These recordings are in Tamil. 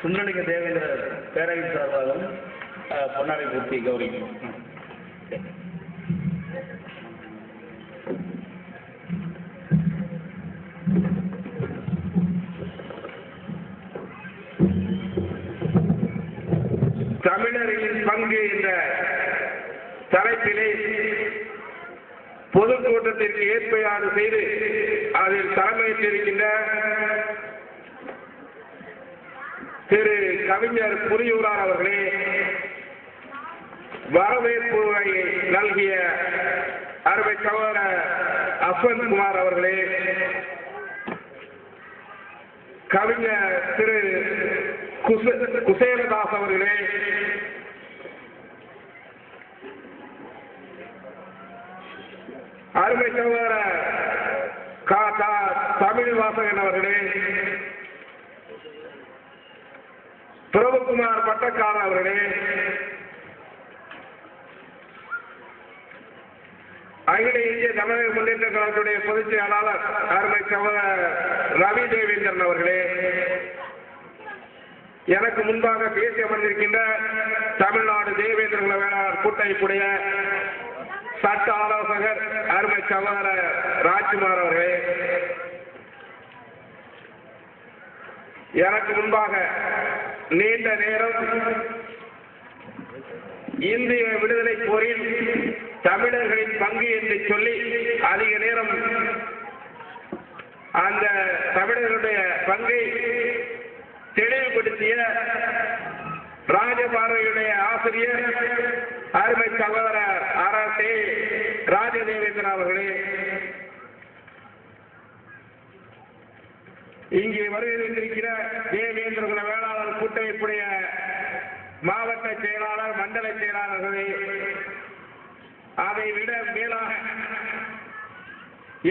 சுந்தரலிங்க தேவேந்திர பேரவை சார்பாகவும் பொன்னாடை பூர்த்தி கௌரவிக்கும். தமிழரின் பங்கு என்ற தலைப்பிலே பொதுக்கூட்டத்திற்கு ஏற்பாடு செய்து அதில் தலைமையேற்றிருக்கின்ற திரு கவிஞர் புரியூரார் அவர்களே, வரவேற்புரை நல்கிய அருமை சகோதரர் அஸ்வந்த் குமார் அவர்களே, கவிஞர் திரு குசேலதாஸ் அவர்களே, அருமை சகோதரர் தமிழ்வாசகன் அவர்களே, பிரபுகுமார் பட்டக்காரன் அவர்களே, அகில இந்திய தமிழக முன்னேற்ற கழகத்துடைய பொதுச் செயலாளர் அருமை சகோதரர் ரவி தேவேந்திரன் அவர்களே, எனக்கு முன்பாக பேசி அமர்ந்திருக்கின்ற தமிழ்நாடு தேவேந்திர குல வேளாளர் கூட்டமைப்புடைய சட்ட ஆலோசகர் அருமை சகோதரர் ராஜ்குமார் அவர்களே, எனக்கு முன்பாக நீண்ட நேரம் இந்திய விடுதலை போரில் தமிழர்களின் பங்கு என்று சொல்லி அதிக நேரம் அந்த தமிழர்களுடைய பங்கை தெளிவுபடுத்திய ராஜபார்வையுடைய ஆசிரியர் அருமை சகோதரர் அரசே ராஜதேவேந்திரன் அவர்களே, இங்கே வருகின்ற தேவேந்திர குல வேளாளர் கூட்டமைப்புடைய மாவட்ட செயலாளர் மண்டல செயலாளர்களே, அதை விட மேலாக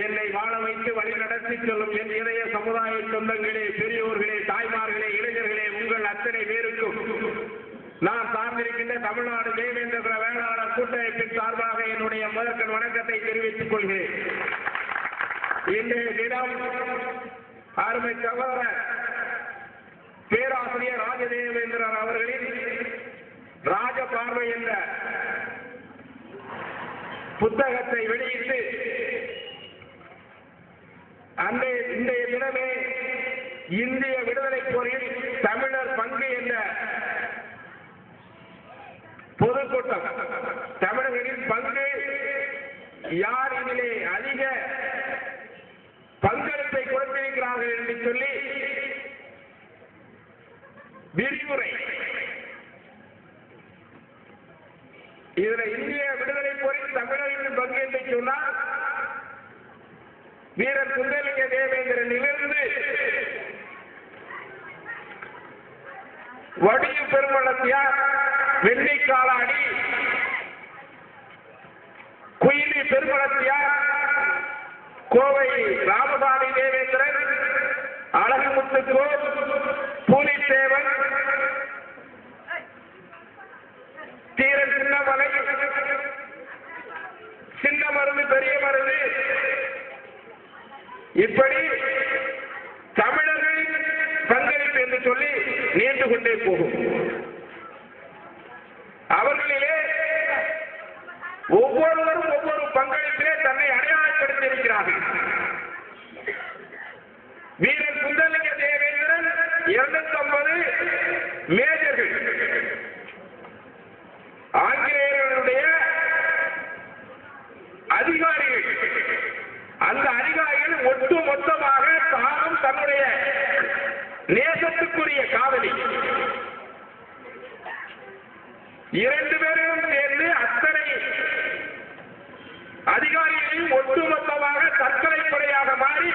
என்னை வாழ வைத்து வழிநடத்தி செல்லும் என் இளைய சமுதாய சொந்தங்களே, பெரியோர்களே, தாய்மார்களே, இளைஞர்களே, உங்கள் அத்தனை பேருக்கும் நான் சார்ந்திருக்கின்ற தமிழ்நாடு தேவேந்திர குல வேளாளர் கூட்டமைப்பின் சார்பாக என்னுடைய முதற்கண் வணக்கத்தை தெரிவித்துக் கொள்கிறேன். இன்றைய தினம் அருமை சகோதரர் பேராசிரியர் ராஜதேவேந்திரன் அவர்களின் ராஜபார்வை என்ற புத்தகத்தை வெளியிட்டு அந்த இன்றைய தினமே இந்திய விடுதலை போரில் தமிழர் பங்கு என்ற பொதுக்கூட்டம், தமிழர்களின் பங்கு யார் இதிலே அதிக பங்களிப்பை கொடுத்திருக்கிறார்கள் என்று சொல்லி விரிவுரை, இதுல இந்திய விடுதலை போரில் தமிழர்களின் பங்கு என்று சொன்னால் வீரர் சுந்தரலிங்க தேவேந்திரனிலிருந்து வடிவு பெருமளத்தியார், வெள்ளிக்காலாடி, குயிலி பெருமளத்தியார், கோவை ராமசாமி தேவேந்திரன், அழகுமுத்துக்கோர், பூலித்தேவன், தீரன் சின்னமலை, சின்ன மருந்து, பெரிய மருந்து, இப்படி தமிழர்களின் பங்களிப்பு என்று சொல்லி நீண்டு கொண்டே போகும். அவர்களிலே ஒவ்வொருவரும் ஒவ்வொரு பங்களிப்பிலே தன்னை அடையாளப்படுத்தி இருக்கிறார்கள். வீரர் சுந்தரலிங்க தேவேந்திரன் 250 மேஜர்கள், ஆங்கிலேயர்களுடைய அதிகாரிகள், அந்த அதிகாரிகள் ஒட்டு மொத்தமாக தானும் தன்னுடைய நேசத்துக்குரிய காவலி 2 பேரும் சேர்ந்து அத்தனை அதிகாரிகளையும் ஒட்டுமொத்தமாக தற்கொலை படையாக மாறி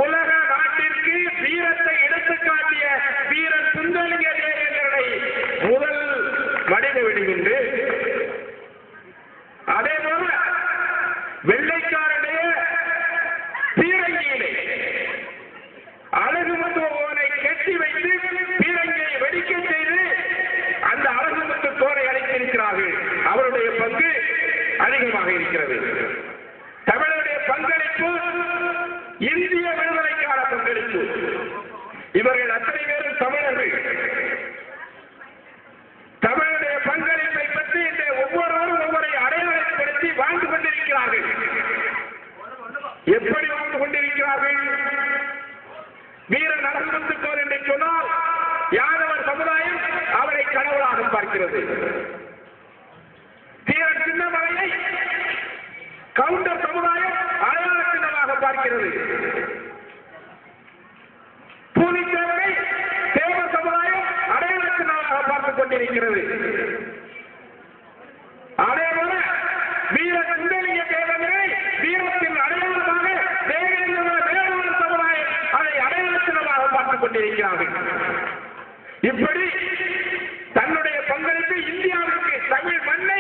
உலக நாட்டிற்கு வீரத்தை எடுத்துக்காட்டிய வீரர் சுந்தரலிங்க தேவேந்திரனை முதல் மனித வெடிகுண்டு, அதே போல வெள்ளைக்காரனுடைய பீரங்கியிலே அழகுமுத்துவோனை கட்டி வைத்து பீரங்கியை வெடிக்க செய்து அந்த அழகுமுத்து போரை அழைத்திருக்கிறார்கள். அவருடைய பங்கு அதிகமாக இருக்கிறது. தமிழருடைய பங்களிப்பு இந்திய விடுதலைக்கான பங்களிப்பு. இவர்கள் அத்தனை பேரும் தமிழர்கள். பார்க்கிறது. தீரன் சின்னமலையை கவுண்டர் சமுதாயம் அடையாள சின்னமாக பார்க்கிறது. பூலித்தேவரை தேவ சமுதாயம் அடையாள சின்னமாக பார்த்துக் கொண்டிருக்கிறது. அதேபோல வீர சுந்தலிங்க தேவரை வீரத்தின் அடையாளமாக தேவேந்திர வேளாண் சமுதாயம் அதை அடையாள சின்னமாக பார்த்துக் கொண்டிருக்கிறார்கள். இப்படி தன்னுடைய பங்களிப்பு இந்தியாவிற்கு தமிழ் மண்ணை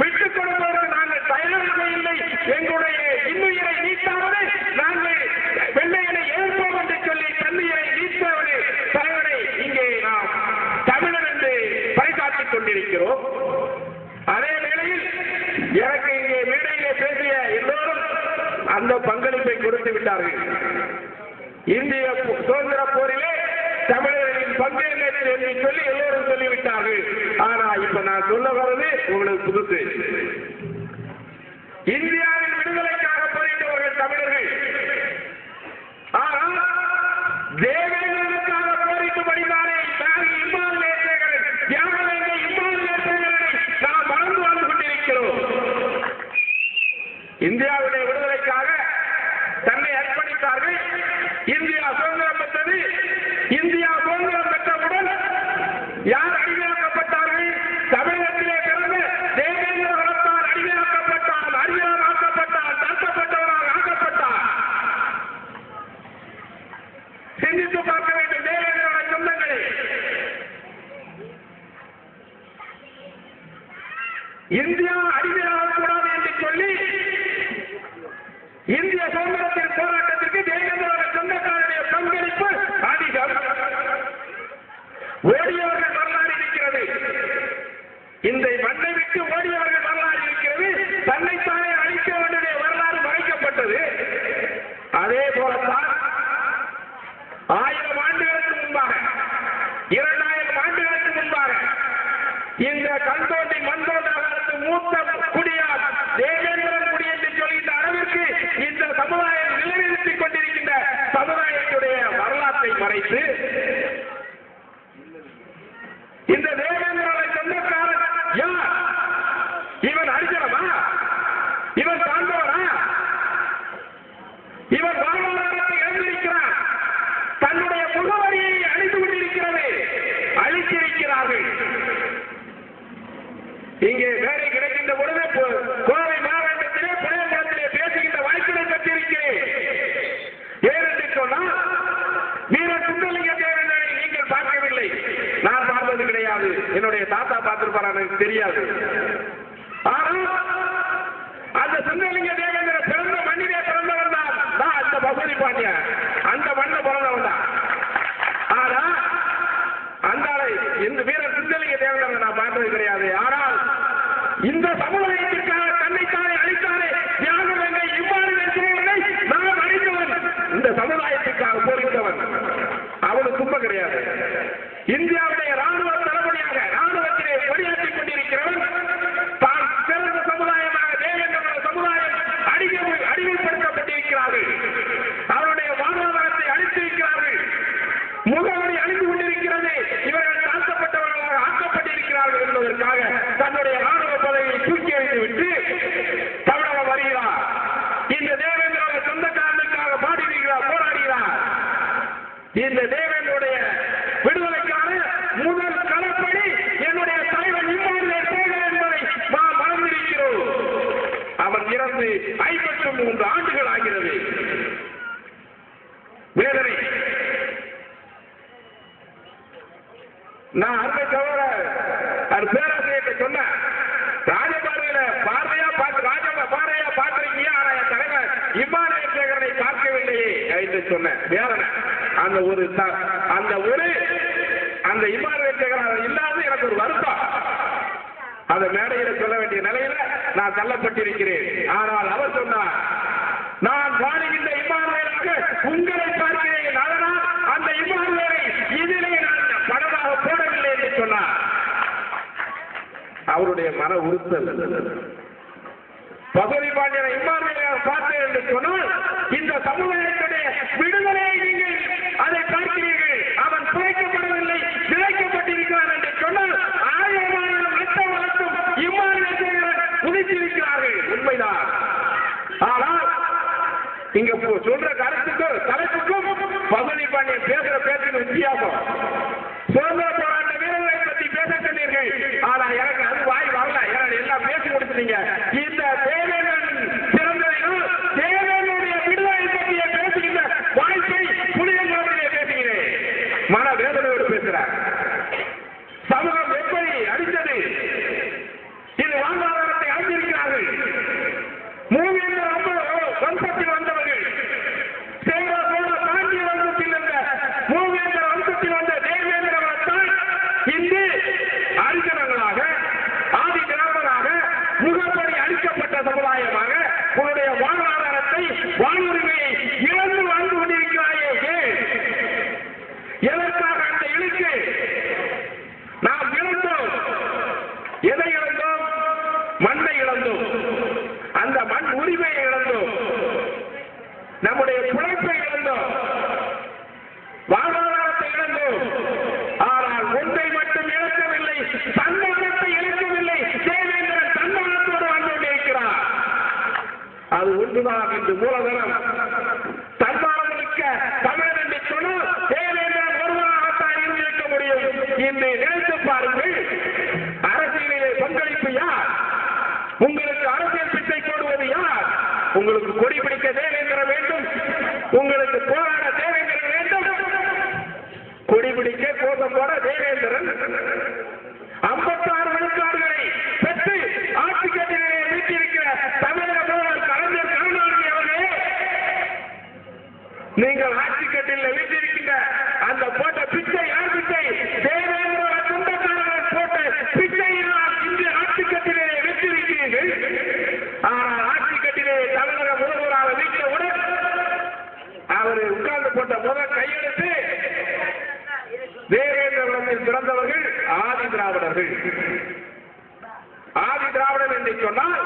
விட்டுக் கொடுப்பதற்கு நாங்கள் தயாராக இல்லை. எங்களுடைய இன்னுயிரை நீத்தாவது நாங்கள் வெள்ளையனை ஏற்போம் என்று சொல்லி தன்னுயிரை நீத்தவனை தலைவனை இங்கே நாம் தமிழர் என்று பறைசாற்றிக் கொண்டிருக்கிறோம். அதே வேளையில் எனக்கு இங்கே மேடையிலே பேசிய எல்லோரும் அந்த பங்களிப்பை கொடுத்து விட்டார்கள். இந்திய சுதந்திர போரிலே தமிழர்களின் பங்கு என்று சொல்லி எல்லோரும் சொல்லிவிட்டார்கள். ஆனா இப்ப நான் சொல்ல வர்றது உங்களுக்கு புதுசு. இந்தியாவின் விடுதலைக்காக போரிட்டவர்கள் தமிழர்கள். ஆனால் தேவேந்திரனுக்காக போரிட்டு படித்தாரே இம்மாநிலேசகர்கள் தியாகவேங்கை இம்மாநிலேசகர்களை நாம் மறந்து வாழ்ந்து கொண்டிருக்கிறோம். இந்தியாவுடைய விடுதலைக்காக தன்னை அர்ப்பணித்தார்கள். இந்தியா சுதந்திரம் பெற்றது. இந்தியா சுதந்திரம் பெற்றவுடன் யார் அடிமையாக்கப்பட்டார்கள்? தமிழகத்திலே பிறந்த தேவேந்திர குலத்தால் அடிமையாக்கப்பட்டால், அடிமையாக்கப்பட்டால், தடுக்கப்பட்டவரால் ஆக்கப்பட்டார். சிந்தித்து பார்க்க வேண்டும் தேவேந்திர சொந்தங்களே. இந்தியா அடிமையாகக்கூடாது என்று சொல்லி இந்திய சுதந்திரத்தின் போராட்டத்திற்கு தேவேந்திர சொந்தக்காரருடைய பங்களிப்பு அதிகம். ஓடியவர்கள் வரலாறு இருக்கிறது. இந்த மண்ணை விட்டு ஓடியவர்கள் வரலாறு இருக்கிறது. தன்னைத்தானே அழிக்க வேண்டிய வரலாறு மறைக்கப்பட்டது. அதே போலத்தான் 1000 ஆண்டுகளுக்கு முன்பாக 2000 ஆண்டுகளுக்கு முன்பாக இந்த கண் தோண்டி மண் தோன்றாருக்கு மூத்த குடியார் தேவேந்திரன் குடி என்று சொல்கின்ற அளவிற்கு இந்த சமுதாயம் நிலைநிறுத்திக் கொண்டிருக்கின்ற சமுதாயத்துடைய வரலாற்றை மறைத்து இந்த தேவேந்திரனை சொந்தக்காரன் யார்? இவன் அரிஜனமா? இவன் சார்ந்தவரா? இவன் வாழ்வாதாரத்தை இழந்திருக்கிறான். தன்னுடைய முகவரியை அழித்து கொண்டிருக்கிறது. அழித்திருக்கிறார்கள். இங்கே வேலை கிடைக்கின்ற பொழுது கோவை மாவட்டத்திலே புனையங்குளத்திலே பேசுகின்ற வாய்ப்பினை பெற்றிருக்கிறேன். ஏனென்று சொன்னால் வீர சுந்தரலிங்க தேவேந்திரனை நீங்கள் பார்க்கவில்லை. நான் பார்த்தது கிடையாது. என்னுடைய தாத்தா பார்த்திருப்பார், எனக்கு தெரியாது. ஆனால் அந்த சுந்தரலிங்க தேவேந்திர பிறந்த மண்ணிலே பிறந்தவன் தான் அந்த பசுரி பாண்டியன். அந்த மண்ணை பிறந்தவன் தான். ஆனா அந்த இந்த வீர சுந்தரலிங்க தேவேந்திரனை நான் பார்த்தது கிடையாது. ஆனால் இந்த சமுதாயத்திற்காக தன்னைத்தானே அழித்தாரே தியாகவேங்கை இம்மாநிலேசகர்களை நாம் அழித்தவன். இந்த சமுதாயத்திற்காக போரிட்டவன். அவனுக்கு துன்ப கிடையாது. இந்தியாவுடைய ராணுவ தளபதியாக ராணுவத்திலே பணியாற்றிக் கொண்டிருக்கிறவன் தான் சிறந்த சமுதாயமாக தேவேந்திர சமுதாயம் அடிமைப்படுத்தப்பட்டிருக்கிறார்கள். அவருடைய வாழ்வாதாரத்தை அழித்திருக்கிறார்கள். முகவரி அழிந்து கொண்டிருக்கிறது. இவர்கள் தாழ்த்தப்பட்டவர்களாக ஆக்கப்பட்டிருக்கிறார்கள் என்பதற்காக தன்னுடைய ராணுவ பதவியை தூக்கி எறிந்துவிட்டு தமிழகம் வருகிறார். இந்த தேவேந்திர சொந்தக்காரனுக்காக போராடுகிறார். இந்த தேவேந்திரனுடைய விடுதலைக்கான முதல் களப்படி என்னுடைய தலைவன் இம்மாநிலேசகர் என்பதை நாம் மறந்திருக்கிறோம். அவன் இறந்து 53 ஆண்டுகள் ஆகிறது. வேதனை. நான் அருமை சகோதரர் பேராசிரியர்கிட்ட சொன்னேன், ராஜபாதையில பார்வையா பார்த்திருக்கீங்க, ஆனா என் தலைவர் இம்மாநிலேசகரை பார்க்கவில்லையே என்று சொன்னேன். வேதனை. அந்த இம்மாநிலேசகர் இல்லாத எனக்கு ஒரு வருத்தம். அந்த மேடையில் சொல்ல வேண்டிய நிலையில நான் தள்ளப்பட்டிருக்கிறேன். ஆனால் அவர் சொன்னார், நான் வாழுகின்ற இம்மாநிலேயாக உங்களை பார்க்கிறேன். அதனால் அந்த இம்மாநிலேயை இதிலே நான் படமாக போடவில்லை என்று சொன்னார். அவருடைய மன உறுத்தல். பசுரி பாண்டியனை இம்மாநிலையாக பார்த்தேன் என்று சொன்னால் இந்த சமுதாயத்துடைய விடுதலையை நீங்கள் அதை பார்க்கிறீர்கள். அவன் குறைக்கப்படவில்லை, விளைக்கப்பட்டிருக்கிறான் என்று சொன்னால் 1000 வித்தியாசம். சுதந்திர போராட்ட வீரர்களை பற்றி பேச சொன்னீர்கள். ஆனா எனக்கு அது வாய் வரல. எல்லாம் பேசி கொடுத்துட்டீங்க. இந்த தேவேந்திரன் பிறந்ததினால் தேவேந்திரனுடைய விடுதலை பற்றிய பேசுகின்ற வாழ்க்கை புனிதங்களிலே பேசுகிறேன். மன வேதனையோடு பேசுகிறார். சமூகம் எப்படி அடித்தது? இது வாழ்வாதாரத்தை அடைந்திருக்கிறார்கள். மூவேந்தர் வம்சத்தில் வந்தவர்கள், சேர சோழ பாண்டிய வம்சத்தில் இருந்த மூவேந்தர் வம்சத்தில் வந்த தேவேந்திரவரத்தான் இன்று அரிஜனங்களாக, ஆதி திராவிடராக, முகப்படி அளிக்கப்பட்ட சமுதாயமாக உன்னுடைய வாழ்வாதாரத்தை, வாழ்வுரிமையை இழந்து வாழ்ந்து கொண்டிருக்கிறாயே. எதற்காக அந்த இழுக்கு? நாம் இழந்தோம். எதை இழந்தோம்? மண்ணை இழந்தோம். அந்த மண் உரிமையை இழந்தோம். நம்முடைய பிழைப்பை இழந்தோம். வாழ்வாதாரத்தை இழந்தோம். ஆனால் ஒன்றை மட்டும் இழக்கவில்லை, தன்மானத்தை இழக்கவில்லை. தேவேந்திரன் தன்மானத்தோடு வாழ்ந்து கொண்டிருக்கிறார். அது ஒன்றுதான் இன்று மூலதனம். தன்மானம் மிக்க தமிழன் என்று சொன்னால் தேவேந்திரன் ஒருவராகத்தான் இருந்திருக்க முடியும். இன்று நினைத்து பாருங்கள். அரசியலிலே பங்களிப்பு யார்? உங்களுக்கு அரசியல் பிச்சை போடுவது யார்? உங்களுக்கு கொடி பிடிக்க தேவேந்திரன் வேண்டும். உங்களுக்கு போராட தேவேந்திரன் வேண்டும். கொடி பிடிக்க கோஷம் போட தேவேந்திரன் 56 விழுக்காடுகளை பெற்று ஆட்சி கட்டிலே வீட்டிருக்கிற தமிழக முதல்வர் கலைஞர் கருணாநிதி அவர்களே, நீங்கள் ஆட்சி கட்டில வீட்டிருக்கின்ற அந்த போட்ட பிச்சை யார் பிச்சை? தேவேந்திர சொந்தக்காரர்கள் போட்ட பிச்சையினால் இன்று ஆட்சி கட்டிலே வெற்றிருக்கிறீர்கள். ஆனால் ஆட்சி கட்டிலே தமிழக முதல்வராக வீட்டவுடன் அவர் உட்கார்ந்து போட்ட முதல் கையெழுத்து தேவேந்திரத்தில் பிறந்தவர்கள் ஆதி திராவிடர்கள். ஆதி திராவிடன் என்று சொன்னால்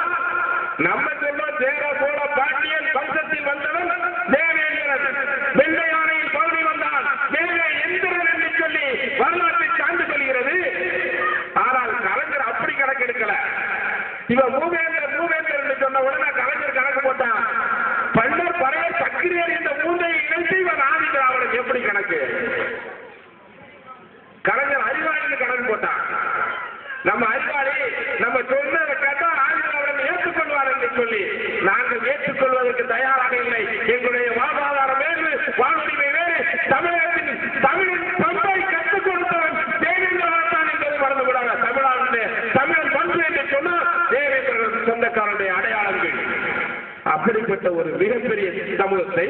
நம்ம சொல்லும் சேர சோழ பாண்டியன் வம்சத்தில் வந்தவன் தேவேந்திரன். வெள்ளை யானையில் பகுதி வந்தான் தேவேந்திரன் என்று சொல்லி வரலாற்றில் சார்ந்து சொல்கிறது. ஆனால் கலைஞர் அப்படி கணக்கெடுக்கல. இவன் மூவேந்தர் என்று சொன்ன உடனே கலைஞர் கணக்கு போட்டான். பல்லர் பறையர் சக்கிரியர் இந்த மூன்றையை இணைத்து இவன் ஆதி திராவிடன். எப்படி கணக்கு? கலைஞர் அறிவாளின்னு கணக்கு போட்டான். நம்ம அறிவாளி, நம்ம சொன்னதை கேட்டா ஆதி திராவிடன் ஏற்றுக்கொள்வார் என்று சொல்லி நாங்கள் ஏற்றுக்கொள்வதற்கு தயாராக இல்லை. எங்களுடைய வாழ்வாதாரம் வேறு, வாழ்வுரிமை வேறு. தமிழகத்தின் தமிழின் பண்பை கற்றுக் கொடுத்தவன் தேவேந்திரன் என்பதை மறந்து விடாத. தமிழன் பண்பு என்று சொன்னால் தேவேந்திரன் சொந்தக்காரனுடைய அடையாளங்கள். அப்படிப்பட்ட ஒரு மிகப்பெரிய சமூகத்தை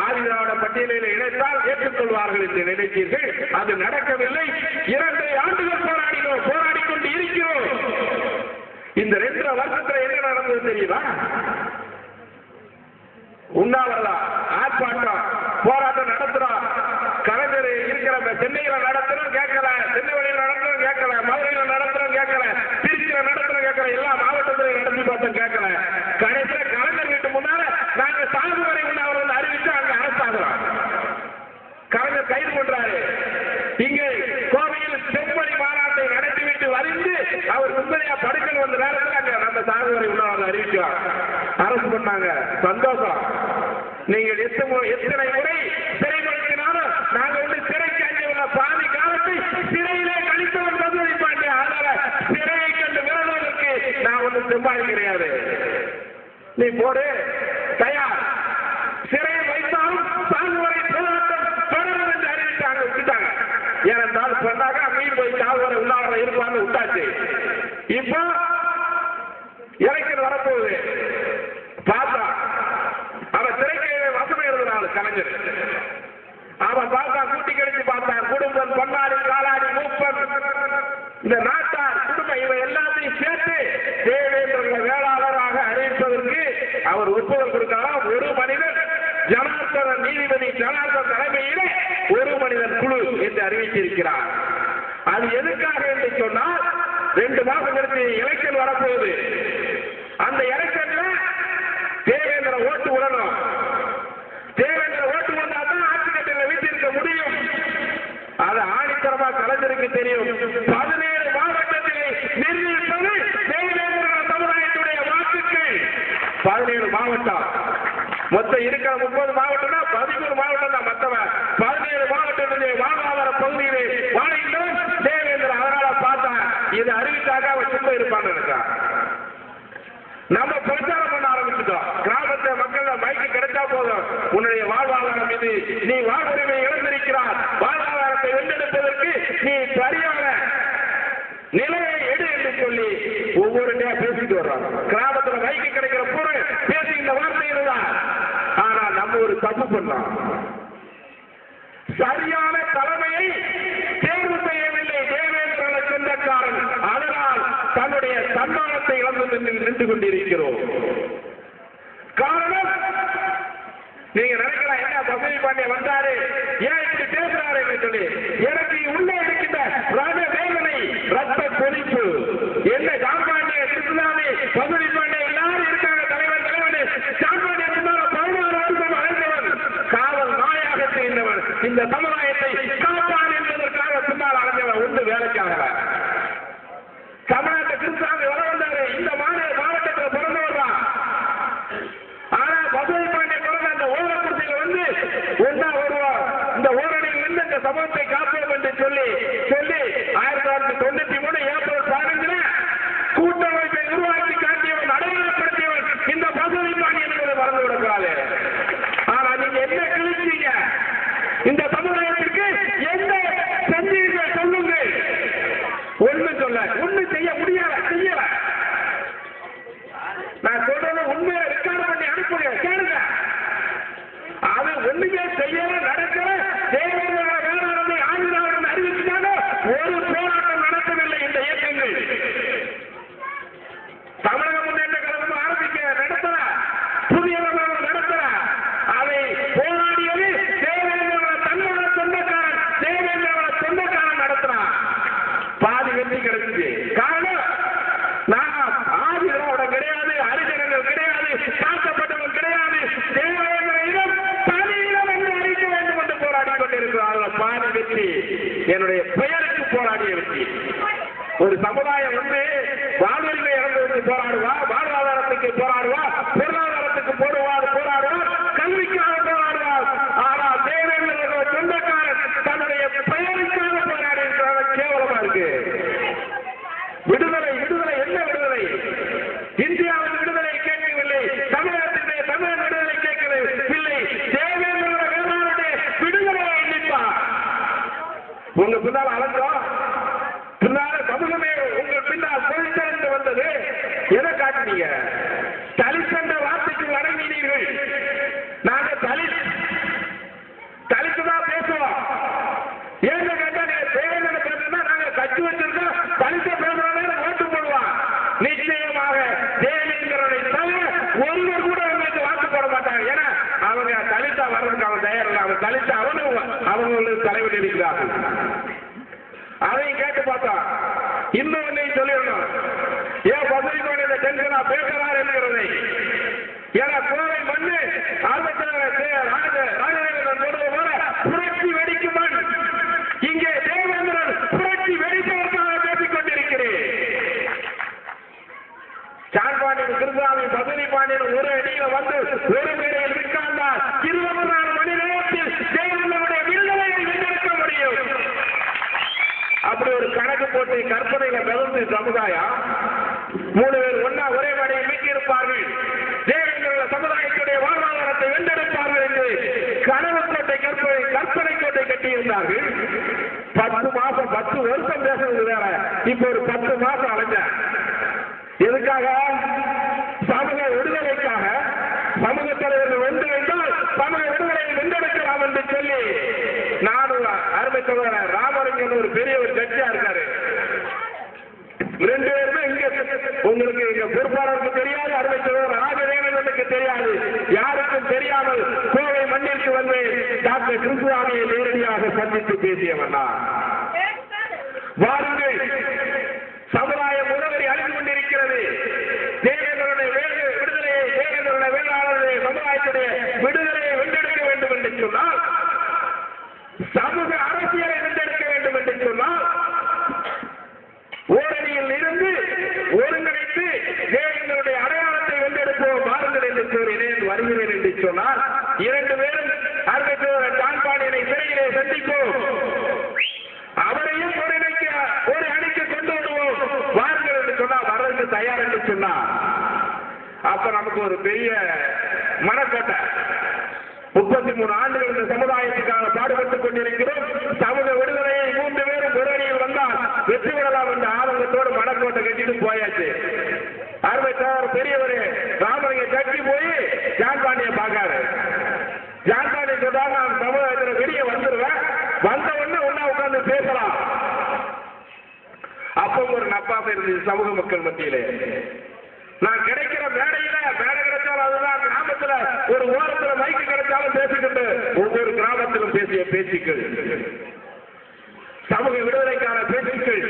ஆதி திராவிட பட்டியலில் இணைத்தால் ஏற்றுக்கொள்வார்கள் என்று நினைத்தீர்கள். அது நடக்கவில்லை. 2 ஆண்டுகள் போராடினோம், போராடிக்கொண்டு இருக்கிறோம். இந்த 2 வருஷத்துல என்ன நடந்தது தெரியுமா? உண்ணாவிரதம், ஆர்ப்பாட்டம், போராட்டம் நடத்துறோம். கலைஞர் இருக்கிற சென்னையில நடத்துறோம் கேட்கல, திருநெல்வேலியில் நடத்துறோம் கேட்கல, மதுரையில நடத்துறோம் கேட்கல, திருச்சியில நடத்துறோம் கேட்கல, எல்லா மாவட்டத்திலும் நடத்தி பார்த்தோம் கேட்கல. கடைசியில கலைஞர் வீட்டு முன்னால நாங்க சாகு வரை உண்ணாவிரதம் அறிவிச்சு அங்க அரசாகிறோம். கலைஞர் கைது பண்றாரு. இங்கே கோவையில் செம்மொழி மாநாட்டை நடத்திவிட்டு வரிந்து அவர் உண்மையா படுக்கல் வந்த நேரத்தில் அங்க நம்ம சாகு வரை உண்ணாவிரதம் அறிவிச்சோம். அரசு பண்ணாங்க. சந்தோஷம். நீங்கள் எத்தனை முறை சிறைப்படுத்தினாலும் நாங்கள் வந்து சிறைக்கு அங்கே உள்ள பாதி காலத்தை சிறையிலே கழித்தவன் பதிலளிப்பாங்க. அதனால சிறையை கண்டு விரணுவதற்கு நான் ஒன்றும் செம்பாடி கிடையாது. நீ போடு, தயார். சிறையை வைத்தாலும் சாகுவரை போராட்டம் தொடரும் என்று அறிவித்தாங்க, விட்டுட்டாங்க. ஏனென்றால் சொன்னாங்க மீன் போய் சாகுவரை உண்ணாவிரதம் இருப்பான்னு விட்டாச்சு. இப்போ எலெக்ஷன் வரப்போகுது. பார்த்தா அவன் சிறைக்கு வசனம் எழுதுனாள் கலைஞர். அவன் பார்த்தா கூட்டி கழிச்சு பார்த்தான். குடும்பம், பொன்னாடி, காலாடி, மூப்பன், இந்த நாட்டார் குடும்பம் இவை எல்லாத்தையும் சேர்த்து தேவேந்திர வேளாளராக அறிவிப்பதற்கு அவர் ஒப்புதல் கொடுக்கலாம். ஒரு மனிதன் ஜனார்தன் நீதிபதி ஜனார்தன் தலைமையிலே ஒரு மனிதன் குழு என்று அறிவித்திருக்கிறார். அது எதுக்காக என்று சொன்னால் 2 மாதம் கழித்து எலெக்ஷன் வரப்போகுது. அந்த எலெக்ஷன்ல தேவேந்திர ஓட்டு விடணும். தேவேந்திர ஓட்டு வந்தால்தான் ஆட்சி கட்டில வீட்டிருக்க முடியும். அது ஆணித்தரமா கலைஞருக்கு தெரியும். 17 மாவட்டத்திலே நிர்ணயிப்பது தேவேந்திர சமுதாயத்துடைய வாக்குகள். 17 மாவட்டம் மொத்தம் இருக்கிற 30 மாவட்டம்னா 13 மாவட்டம் தான். மற்றவன் 17 மாவட்டம் பகுதியிலே வாழ்கின்றவன் தேவேந்திரன். அதனால பார்த்தா இது அறிவிக்காக அவன் சும்மா இருப்பான்னு நினைச்சான். நம்ம பிரச்சாரம் பண்ண ஆரம்பிச்சுட்டோம். கிராமத்தை மக்கள் மைக்கு கிடைச்சா போதும், உன்னுடைய வாழ்வாதாரம் இது, நீ வாழ்வுரிமை இழந்திருக்கிறார், வாழ்வாதாரத்தை வென்றெடுப்பதற்கு நீ சரியான நிலையை எடு என்று சொல்லி ஒவ்வொரு பேசிட்டு வர்றாங்க. கிராமத்துல மைக்கு கிடைக்கிற பொருள் பேசி இந்த வார்த்தைகள் தான். ஆனா நம்ம ஒரு தப்பு பண்ணோம். சரியான தலைமையை தேர்வு செய்யவில்லை தேவேந்திரன சொந்தக்காரன். அதனால் தன்னுடைய சன்மானத்தை இழந்து நின்று கொண்டிருக்கிறோம். காரணம், நீங்க நினைக்கலாம், என்ன பசுமை பாண்டிய வந்தாரு, ஏன் இப்படி பேசுறாரு என்று சொல்லி. எனக்கு உள்ளே இருக்கின்ற ரத வேதனை, ரத்த கொதிப்பு என்ன. ஜான்பாண்டிய சிறுநாளே பசுமை பாண்டிய எல்லாரும் இருக்காங்க. தலைவர் தலைவனே ஜான்பாண்டிய 16 வருஷம் அழைந்தவன், காவல் நாயாக செய்தவன், இந்த சமுதாயத்தை காப்பான் என்பதற்காக பின்னால் அடைஞ்சவன், ஒன்று வேலைக்காக. தமிழ்நாட்டை கிருஷ்ணாமி வர வந்தாரு, இந்த மாவட்டத்தில் பிறந்தவர் தான். ஆனா பசுமை பாண்டிய பிறந்த அந்த ஓரக்குறிச்சியில் வந்து ஒன்னா வருவார். இந்த ஓரணியில் இருந்து இந்த சமூகத்தை காப்போம் என்று சொல்லி 1993 ஏப்ரல் 15 கூட்டமைப்பை உருவாக்கி காட்டியவன், அடையாளப்படுத்தியவன் இந்த பசுமை பாண்டியன் என்பதை மறந்து விடக்கூடாது. ஆனா நீங்க என்ன கிழிச்சீங்க? இந்த சமுதாயத்திற்கு என்ன செஞ்சீர்கள் சொல்லுங்கள். ஒண்ணு செய்ய முடியல, செய்யல. நான் சொல்றது உண்மையை ரெக்கார்ட் பண்ணி அனுப்புங்க, கேளுங்க. அது ஒண்ணுமே செய்யல, நடக்கல. தேவேந்திர வேளாண்மை ஆளுநர் அறிவிச்சுட்டாங்க. ஒரு போராட்டம் நடக்கவில்லை இந்த இயக்கங்கள். தமிழக முன்னேற்ற கழகம் ஆரம்பிக்க நடத்தல, புதிய நடத்தல. அதை போராடியது தேவேந்திர தன்னோட சொந்தக்காரன், தேவேந்திர சொந்தக்காரன் நடத்துறான். பாதி வெற்றி கிடைச்சு. காரணம், நான் ஆதிகளோட கிடையாது, ஹரிஜனங்கள் கிடையாது, தாக்கப்பட்டவர்கள் கிடையாது. தேவேந்திரம் தனியிடம் என்று அறிவிக்க வேண்டும் என்று போராடி கொண்டிருக்கிறார்கள். பாதி வெற்றி என்னுடைய பெயருக்கு போராடிய வெற்றி. ஒரு சமுதாயம் வந்து வாழ்வுரிமை இழந்ததற்கு போராடுவா, வாழ்வாதாரத்துக்கு போராடுவா, பொருளாதாரத்துக்கு போராடுவார், கல்விக்காக போராடுவார். ஆனால் தேவேந்திர சொந்தக்காரன் தன்னுடைய பெயருக்காக போராடி இருக்கிறார். கேவலமா இருக்கு. விடுதலை என்ன விடுதலை? இந்தியாவின் விடுதலை கேட்கவில்லை, தமிழகத்தினுடைய தமிழ் விடுதலை கேட்கவில்லை. தேவேந்திர வேளாண்மையுடைய விடுதலையை எண்ணிப்பார். உங்க பின்னால் அலங்கம், பின்னால சமூகமே உங்கள் பின்னால் பொழித்தெழுந்து வந்தது. எதை காட்டினீங்க? தலித் என்ற வார்த்தைக்கு அடங்கினீர்கள். நாங்க தலித்து தான் பேசுவோம். ஏன்னு கேட்டா, நீங்க தேவேந்திர பேசுனா நாங்க கட்சி வச்சிருக்கோம், தலித்த பேசுறவங்க ஓட்டு போடுவான். நிச்சயமாக தேவேந்திரனை தவிர ஒருவர் கூட அவங்களுக்கு வாக்கு போட மாட்டாங்க. ஏன்னா அவங்க தலித்தா வர்றதுக்கு அவன் தயார் இல்லை. அவன் தலித்தா அவங்களுக்கு தலைவர் இருக்கிறார்கள். அதையும் கேட்டு பார்த்தா இன்னும் ஒன்னையும் சொல்லிடணும். ஏன் பசுமை பாண்டிய டென்ஷனா பேசுறார் என்கிறதை. ஏன்னா கோவை மண்ணு ராஜவேந்திரன் சொல்றது போல புரட்சி வெடிக்கும் மண். இங்கே தேவேந்திரன் புரட்சி வெடிப்பதற்காக பேசிக் கொண்டிருக்கிறேன். சான்பாண்டியன் கிருஷ்ணாமி பசுமை பாண்டியன் ஒரு அடியில வந்து ஒரு மேடையில் விற்காந்தால் 24 மணி நேரத்தில் தேவேந்திரனுடைய விடுதலையை வென்றெடுக்க முடியும். அப்படி ஒரு கணக்கு போட்டு கற்பனையில மிதந்து சமுதாயம் 3 பேர் ஒன்னா ஒரே மேடையில் வீட்டிருப்பார்கள். தேவேந்திர சமுதாயத்துடைய வாழ்வாதாரத்தை வென்றெடுப்பார்கள் என்று கனவு கோட்டை கற்பனை கோட்டை கட்டியிருந்தார்கள். 10 மாசம் 10 வருஷம் பேசுறது வேற. இப்ப ஒரு 10 மாசம் அலைஞ்ச எதுக்காக? சமூக விடுதலைக்காக. சமூக தலைவர்கள் ஒன்றிணைந்தால் சமூக விடுதலையை வென்றெடுக்கலாம் என்று சொல்லி நானும் அருமை சகோதரர் ராமலிங்கன் ஒரு பெரிய ஒரு ஜட்ஜா இருக்காரு. 2 பேருமே இங்க உங்களுக்கு இங்க பொறுப்பாளருக்கு தெரியாது, அருமை சகோதரர் ராஜவேந்தனுக்கு தெரியாது, யாருக்கும் தெரியாமல் கோவை மண்ணிற்கு வந்து டாக்டர் கிருஷ்ணாமியை நேரடியாக சந்தித்து பேசியவன் நான். வாருங்கள், சமுதாயம் உறவரை அழிந்து கொண்டிருக்கிறது. தேவேந்திரனுடைய விடுதலையை, தேவேந்திரனுடைய வேளாளருடைய சமுதாயத்துடைய விடுதலையை வென்றெடுக்க வேண்டும் என்று சொன்னால், சமூக அரசியலை வென்றெடுக்க வேண்டும் என்று சொன்னால், ஓரணியில் இருந்து ஒருங்கிணைத்து தேவேந்திரனுடைய அடையாளத்தை வென்றெடுப்போம் வாருங்கள் என்று கூறினேன். வருகிறேன் என்று சொன்னால் 2 பேரும் அருமைத்தோர் ஜான்பாண்டியனை சிறையிலே சந்திப்போம். அப்ப நமக்கு ஒரு பெரிய மனக்கோட்டை. 33 ஆண்டுகள் இந்த சமுதாயத்துக்காக பாடுபட்டுக் கொண்டிருக்கிறோம். சமூக விடுதலையை 3 பேரும் ஒருவரையில் வந்தால் வெற்றி பெறலாம் என்ற ஆதங்கத்தோடு மனக்கோட்டை கட்டிட்டு போயாச்சு. அருமை தோழர் பெரியவர் ராமலிங்க சக்தி போய் ஜான்பாண்டியை பார்க்காரு. ஜான்பாண்டி சொல்றாங்க, நான் சமுதாயத்தில் வெளியே வந்துருவேன், வந்த உடனே ஒன்னா உட்கார்ந்து பேசலாம். அப்போ ஒரு நப்பாசை இருந்துச்சு சமூக மக்கள் மத்தியிலே. நான் கிடைக்கிற மேடையில மேடை கிடைச்சாலும் அதுதான், கிராமத்துல ஒரு ஓரத்துல மைக்கு கிடைச்சாலும் பேசிக்கிட்டு ஒவ்வொரு கிராமத்திலும் பேசிய பேச்சுக்கள், சமூக விடுதலைக்கான பேச்சுக்கள்.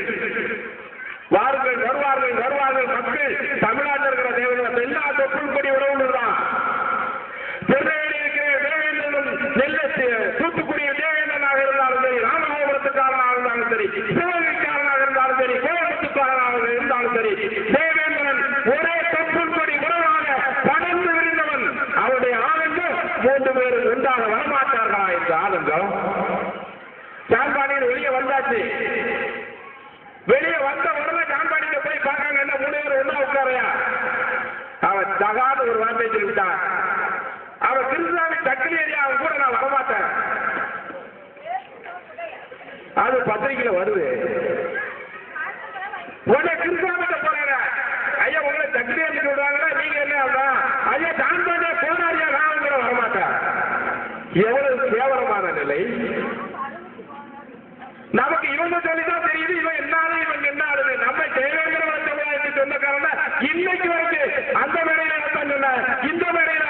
வாருங்கள், வருவார்கள் வருவார்கள் மக்கள். தமிழ்நாட்டில் இருக்கிற தேவர்கள் எல்லா தொப்புள் கொடி உறவுதான். சென்னையில் இருக்கிற தேவேந்திரனும் நெல்ல தூத்துக்குடிய தேவேந்திரனாக இருந்தாலும் சரி, ராமநாதபுரத்துக்காரனாக இருந்தாலும் சரி, சிவகங்கைக்காரனாக இருந்தாலும் சரி, கோயம்புத்தூர்காரனாக இருந்தாலும் சரி, தேவேந்திரன் ஒரே தொப்புள் கொடி உறவாக படர்ந்து விரிந்தவன். அவருடைய ஆனந்தம் 3 பேர் ஒன்றாக வரமாட்டார்களா என்ற ஆனந்தம். ஜான்பாண்டியில் வெளியே வந்தாச்சு. வெளியே வந்த உடனே ஜான்பாண்டியில போய் பார்க்காங்க, என்ன 3 பேர் ஒன்னா உட்காரையா? அவன் தகாத ஒரு வார்த்தை சொல்லிவிட்டான். அவன் கிருஷ்ணாமி தக்கிலி ஏரியா, அவன் கூட நான் வரமாட்டேன். அது பத்திரிகையில வருது. உடனே கிருஷ்ணாமிட்ட போறாங்க, ஐயா உங்களை தக்கிலி ஏறி சொல்றாங்களா, நீங்க என்ன? ஐயா ஜான்பாண்டியா போனாரியா, நான் கூட வரமாட்டேன். எவ்வளவு கேவலமான நிலை! நமக்கு இவங்க சொல்லிதான் தெரியுது இவன் என்னாலும் இவன் என்ன ஆளுது. நம்ம தேவேந்திர சமுதாயத்தை சொந்தக்காரன இன்னைக்கு வரைக்கும் அந்த மேடையில சொன்ன, இந்த மேடையில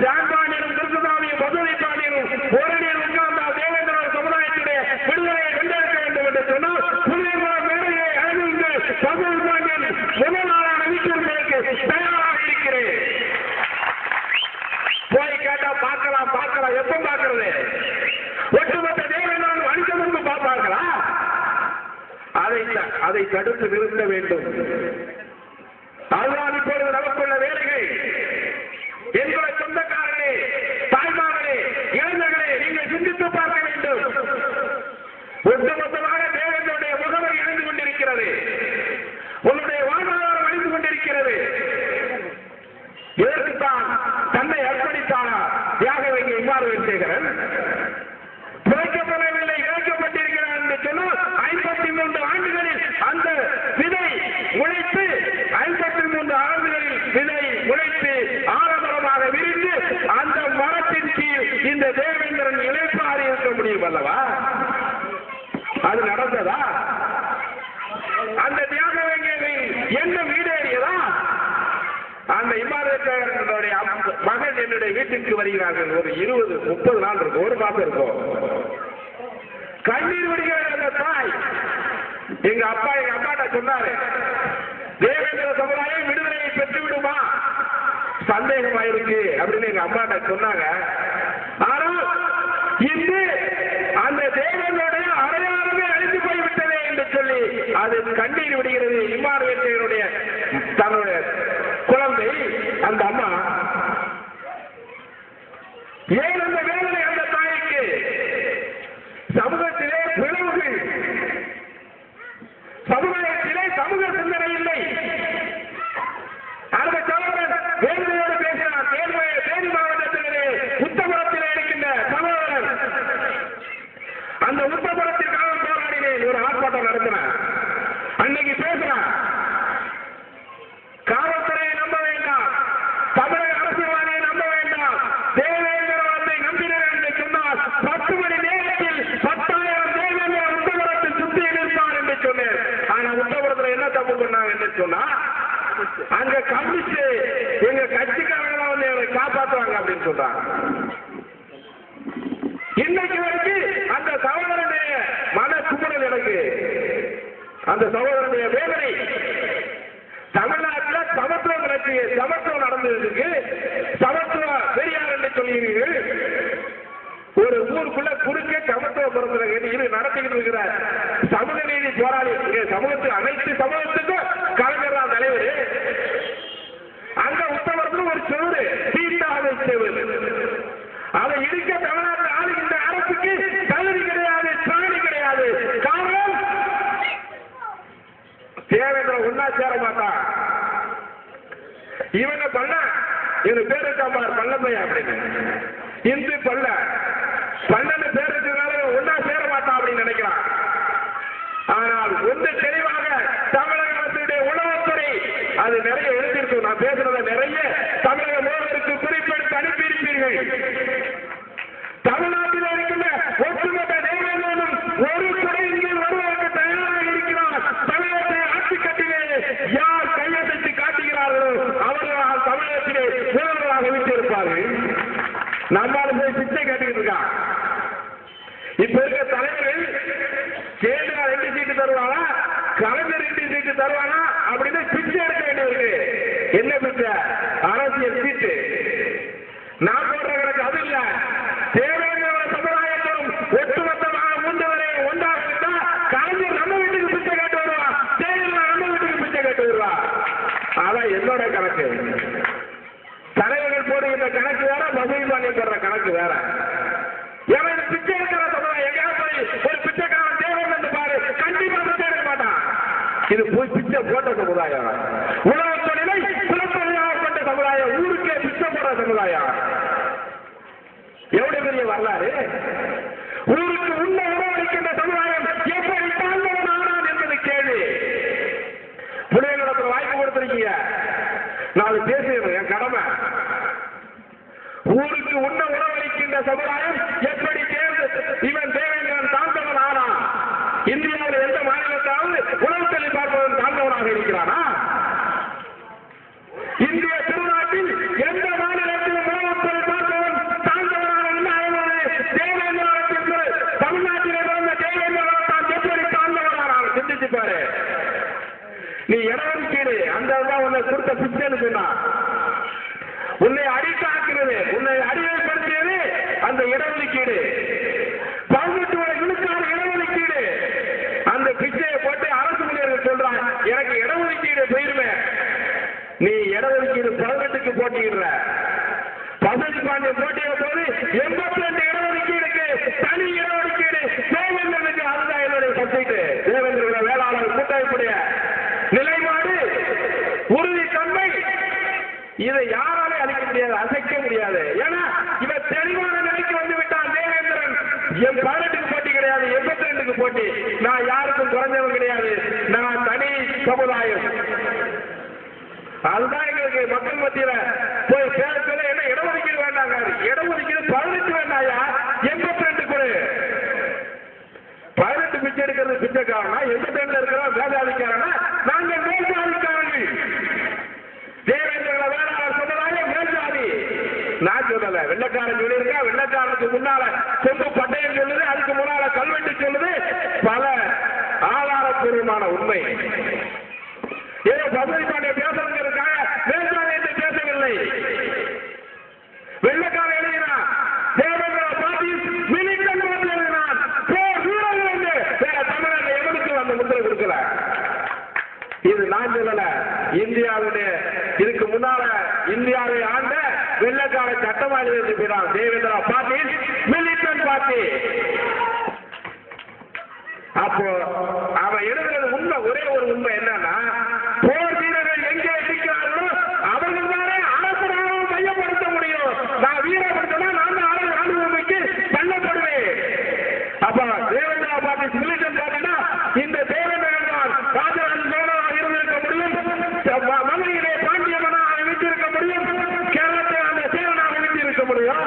ஜான்பாண்டியனும் கிருஷ்ணசாமியும் மதுரை பாண்டியனும் ஓரணியில் உட்கார்ந்தா தேவேந்திர சமுதாயத்துடைய விடுதலையை வென்றெடுக்க வேண்டும் என்று சொன்னால் புதியகுளம் மேடையை அணிந்து மதுரை பாண்டியன் முதல் நாளான வீட்டிற்கு தயாராக இருக்கிறேன். போய் கேட்டா பார்க்கலாம் பார்க்கலாம், எப்ப பார்க்கறது? ஒட்டுமொத்த தேவேந்திரன் அணிச்சமுக்கு பார்ப்பார்களா? அதை தடுத்து நிறுத்த வேண்டும். அதுதான் இப்பொழுது நமக்குள்ள வேலைகள். எங்களுடைய சொந்தக்காரர்களே, தாய்மார்களே, இளைஞர்களே, நீங்கள் சிந்தித்து பார்க்க வேண்டும். ஒட்டுமொத்தமாக தேவேந்திரனுடைய முகமை இணைந்து கொண்டிருக்கிறது. உன்னுடைய வாழ்வாதாரம் அழிந்து கொண்டிருக்கிறது. இதற்குத்தான் தன்னை அர்ப்பணித்தானா தியாகவேங்கை இமானுவேல்சேகரன்? குறைக்கப்படவில்லை, இழக்கப்பட்டிருக்கிறார் என்று சொன்னால் 53 ஆண்டுகளில் அந்த விதை உழைத்து 53 ஆண்டுகளில் விதை உழைத்து ஆலமரமாக விரிந்து அந்த மரத்தின் கீழ் இந்த தேவேந்திரன் இளைப்பாறி இருக்க முடியும் அல்லவா? அது நடந்ததா? அந்த தியாகவேங்கை எண்ணம் ஈடேறியதா? அந்த இமானுவேல்சேகரனுடைய மகன் என்னுடைய வீட்டுக்கு வருகிறார்கள். ஒரு 20-30 நாள் இருக்கும், ஒரு மாசம் இருக்கும். கண்ணீர் விடுகிற அந்த தாய், எங்க அப்பாட்ட சொன்னாரு, தேவேந்திர சமுதாயம் விடுதலையை பெற்று விடுமா? சந்தேகமாயிருக்கு அப்படின்னு எங்க அம்மாட்ட சொன்னாங்க. ஆனால் இன்று அந்த தேவேந்திரனுடைய அடையாளமே அழிந்து போய்விட்டதே என்று சொல்லி அது கண்ணீர் விடுகிறது. இமானுவேல்சேகரனுடைய தன்னுடைய குழந்தை அந்த அம்மா. ஏன் அந்த வேதனை அந்த தாய்க்கு? சமூகத்திலே பிளவுகள், சமுதாயத்திலே சமூக சிந்தனை இல்லை. அந்த சகோதரன் வேதனையோடு பேசினார். தேனி மாவட்டத்திலே உத்தமரத்திலே இருக்கின்ற சகோதரன், அந்த உத்தமரத்திற்காக போராடினேன், ஒரு ஆர்ப்பாட்டம் நடத்தினார். அன்னைக்கு பேசினார், காவல்துறையை நம்ப வேண்டாம், தமிழக அரசியல்வாதியை நம்ப வேண்டாம், தேவேந்திரத்தை நம்பினர் என்று சொன்னால் 10 மணி நேரத்தில் 10,000 தேவேந்திர உத்தமரத்தில் சுத்தியில் இருப்பார் என்று சொன்னேன். ஆனா உத்தமரத்தில் என்ன தப்பு பண்ணாங்க என்று சொன்னா, அங்க கமிச்சு எங்க கட்சிக்காரங்க வந்து எங்களை காப்பாற்றுவாங்க அப்படின்னு சொல்றாங்க. இன்னைக்கு வரைக்கும் அந்த சகோதரனுடைய மன குமுறல் எனக்கு, அந்த சகோதரனுடைய வேதனை. தமிழ்நாட்டில் சமத்துவம் நடத்தி சமத்துவம் நடந்ததுக்கு சமத்துவ பெரியார் என்று சொல்கிறீர்கள். ஒரு ஊருக்குள்ள குறுக்கே சமத்துவ பிறந்த நடத்திக்கிட்டு இருக்கிற சமூக நீதி போராளி, சமூகத்தில் அனைத்து சமூகத்துக்கும் கலைஞர் தான் தலைவர். அங்க உத்தமரத்தில் ஒரு செவரு சீட்டாக செவரு, அதை இடிக்க தமிழ்நாட்டில் ஆளுகின்ற அரசுக்கு தகுதி கிடையாது, சாணி கிடையாது. காரணம், தேவேந்திர ஒன்னா சேர மாட்டான். இவங்க பல்ல இவங்க பேர் இருக்காம்பார் பல்லப்பையா அப்படின்னு இந்து பல்ல பல்லன்னு பேர் இருக்கிறதுனால ஒன்னா சேர மாட்டான் அப்படின்னு நினைக்கிறான். ஆனால் ஒன்று தெளிவாக தமிழக அரசுடைய உணவுத்துறை அது நிறைய எழுதியிருக்கும். நான் பேசுறத நிறைய தமிழக முதல்வருக்கு குறிப்பெடுத்து அனுப்பியிருப்பீர்கள். தமிழ்நாட்டில் இருக்கின்ற ஒட்டுமொத்த தேவேந்திரனும் ஒரு குறையில் வருவதற்கு தயாராக இருக்கிறார். தமிழகத்தை ஆட்சி கட்டிலே யார் கையெழுத்து காட்டுகிறார்களோ அவர்களால் தமிழகத்திலே முதல்வராக வீட்டிருப்பார்கள். நம்மால் போய் பிச்சை கட்டிக்கிட்டு இருக்கான். இப்ப இருக்க தலைவர்கள் கேந்திரா 2 சீட்டு தருவானா, கலைஞர் 2 சீட்டு தருவானா அப்படின்னு பிச்சை எடுக்க வேண்டியிருக்கு. என்ன பிச்சை? அரசியல் சீட்டு. நான் போடுற கணக்கு அது இல்ல. தேவேந்திர சமுதாயத்திலும் ஒட்டுமொத்தமாக 3 வரை ஒன்றாக இருந்தா கலைஞர் நம்ம வீட்டுக்கு பிச்சை கேட்டு வருவா, தேவேந்திர நம்ம வீட்டுக்கு பிச்சை கேட்டு வருவா. அதான் என்னோட கணக்கு. தலைவர்கள் போடுகின்ற கணக்கு வேற, மசூதிபாண்டியன் போடுற கணக்கு வேற. ஏன்னா இந்த பிச்சை எடுக்கிற சமுதாயம் எங்கேயாவது போய் ஒரு பிச்சைக்காரன் தேவேந்திரன் பாரு, கண்டிப்பா பிச்சை எடுக்க மாட்டான். இது போய் பிச்சை போட்ட சமுதாயம், உணவு தொழிலை குலத்தொழிலாக கொண்ட சமுதாயம், ஊருக்கே பிச்சை போடுற சமுதாயம். எவ்வளவு பெரிய வரலாறு! ஊருக்கு உள்ள உணவளிக்கின்ற சமுதாயம் எப்படி தாழ்ந்தவன் ஆனான் என்பது கேள்வி. புலிகளுக்கு வாய்ப்பு கொடுத்திருக்கீங்க, நான் பேசுகிறேன், என் கடமை. ஊருக்கு உண்ண உணவளிக்கின்ற சமுதாயம் எப்படி தேர்ந்து இவன் தேவேந்திரன் தாழ்ந்தவன் ஆனான்? இந்தியாவில் எந்த மாநிலத்தாவது உணவு தொழில் பார்ப்பவன் தாழ்ந்தவனாக இருக்கிறானா? இந்திய திருநாட்டில் எந்த மாநிலத்திலும் உணவு தொழில் பார்ப்பவன் தாழ்ந்தவனாக தேவேந்திரத்திற்கு தமிழ்நாட்டிலே பிறந்த தேவேந்திரன் தான் எப்படி தாழ்ந்தவனான சிந்திச்சு பாரு. நீ இடஒதுக்கீடு அந்த உன்னை கொடுத்த பிச்சைன்னு சொன்னா, உன்னை அடித்தாக்குறது, உன்னை அடிமைப்படுத்தியது அந்த இடஒதுக்கீடு. 18 விழுக்காடு இடஒதுக்கீடு. அந்த பிச்சையை போட்டு அரசு ஊழியர்கள் சொல்றான், எனக்கு இடஒதுக்கீடு போயிருமே. நீ இடஒதுக்கீடு 18க்கு போட்டியிடுற. மசூதிபாண்டியன் போட்டியிட போது 82 இடஒதுக்கீடுக்கு தனி இடஒதுக்கீடு தேவேந்திரனுக்கு. அதுதான் என்னுடைய சப்ஜெக்ட். தேவேந்திர வேளாளர் கூட்டமைப்புடைய நிலைப்பாடு, உறுதித்தன்மை, இதை யாராலே அளிக்க முடியாது, அசைக்க முடியாது. ஏன்னா இவர் தெளிவான நிலைக்கு வந்து விட்டான். தேவேந்திரன் 18க்கு போட்டி கிடையாது, 82க்கு போட்டி. நான் யாருக்கும் குறைஞ்சவன் கிடையாது, நான் தனி சமுதாயம். அதுதான் எங்களுக்கு மக்கள் மத்தியில போய் பேசல. என்ன இடஒதுக்கீடு வேண்டாங்க, இடஒதுக்கீடு 18 வேண்டாயா, 82 கொடு. 18 பிச்சை எடுக்கிறது பிச்சைக்காரனா, 82 இருக்கிற வேதாளிக்காரனா? நாங்க மேல்ஜாதிக்காரர்கள். தேவேந்திர வேளாளர் சமுதாயம் மேல்ஜாதி. நான் சொல்லல, வெள்ளக்காரன் சொல்லியிருக்கா. வெள்ளக்காரனுக்கு முன்னால சொந்த பட்டயம் சொல்லுது, அதுக்கு முன்னால கல்வெட்டு சொல்லுது. பல ஆதாரப்பூர்வமான உண்மை. ஏதோ மசூதிபாண்டியன் பேசுறதுக்காக மேல்ஜாதி என்று பேசவில்லை. வெள்ளக்காரன் எழுதினான், தேவேந்திர பார்ட்டியில் மிலிட்டன் பார்ட்டி எழுதினான், போர் வீரர்கள் என்று. வேற தமிழ்நாட்டில் எவனுக்கு அந்த முத்திரை கொடுக்கல. இது நான் சொல்லல. இந்தியாவுடைய இதுக்கு முன்னால இந்தியாவை ஆண்ட வெள்ளக்கார சட்டவாளி எழுதினான், தேவேந்திர பார்ட்டியில் மிலிட்டன் பார்ட்டி. அப்போ அவன் எழுதுறது உண்மை. ஒரே ஒரு உண்மை என்னன்னா, போர் வீரர்கள் எங்கே இருக்கிறார்களோ அவர்கள் தானே அரசனாகவும் மையப்படுத்த முடியும். நான் வீரப்படுத்தினா நான் தான் ஆண்டு உண்மைக்கு தள்ளப்படுவேன். அப்ப தேவேந்திர பார்ட்டி மிலிட்டன் பார்ட்டினா இந்த தேவேந்திரன் தான் ராஜராஜ சோழனாக இருந்திருக்க முடியும், மதுரையிலே பாண்டியமனாக வைத்திருக்க முடியும், கேரளத்தை அந்த சேரனாக வைத்திருக்க முடியும்.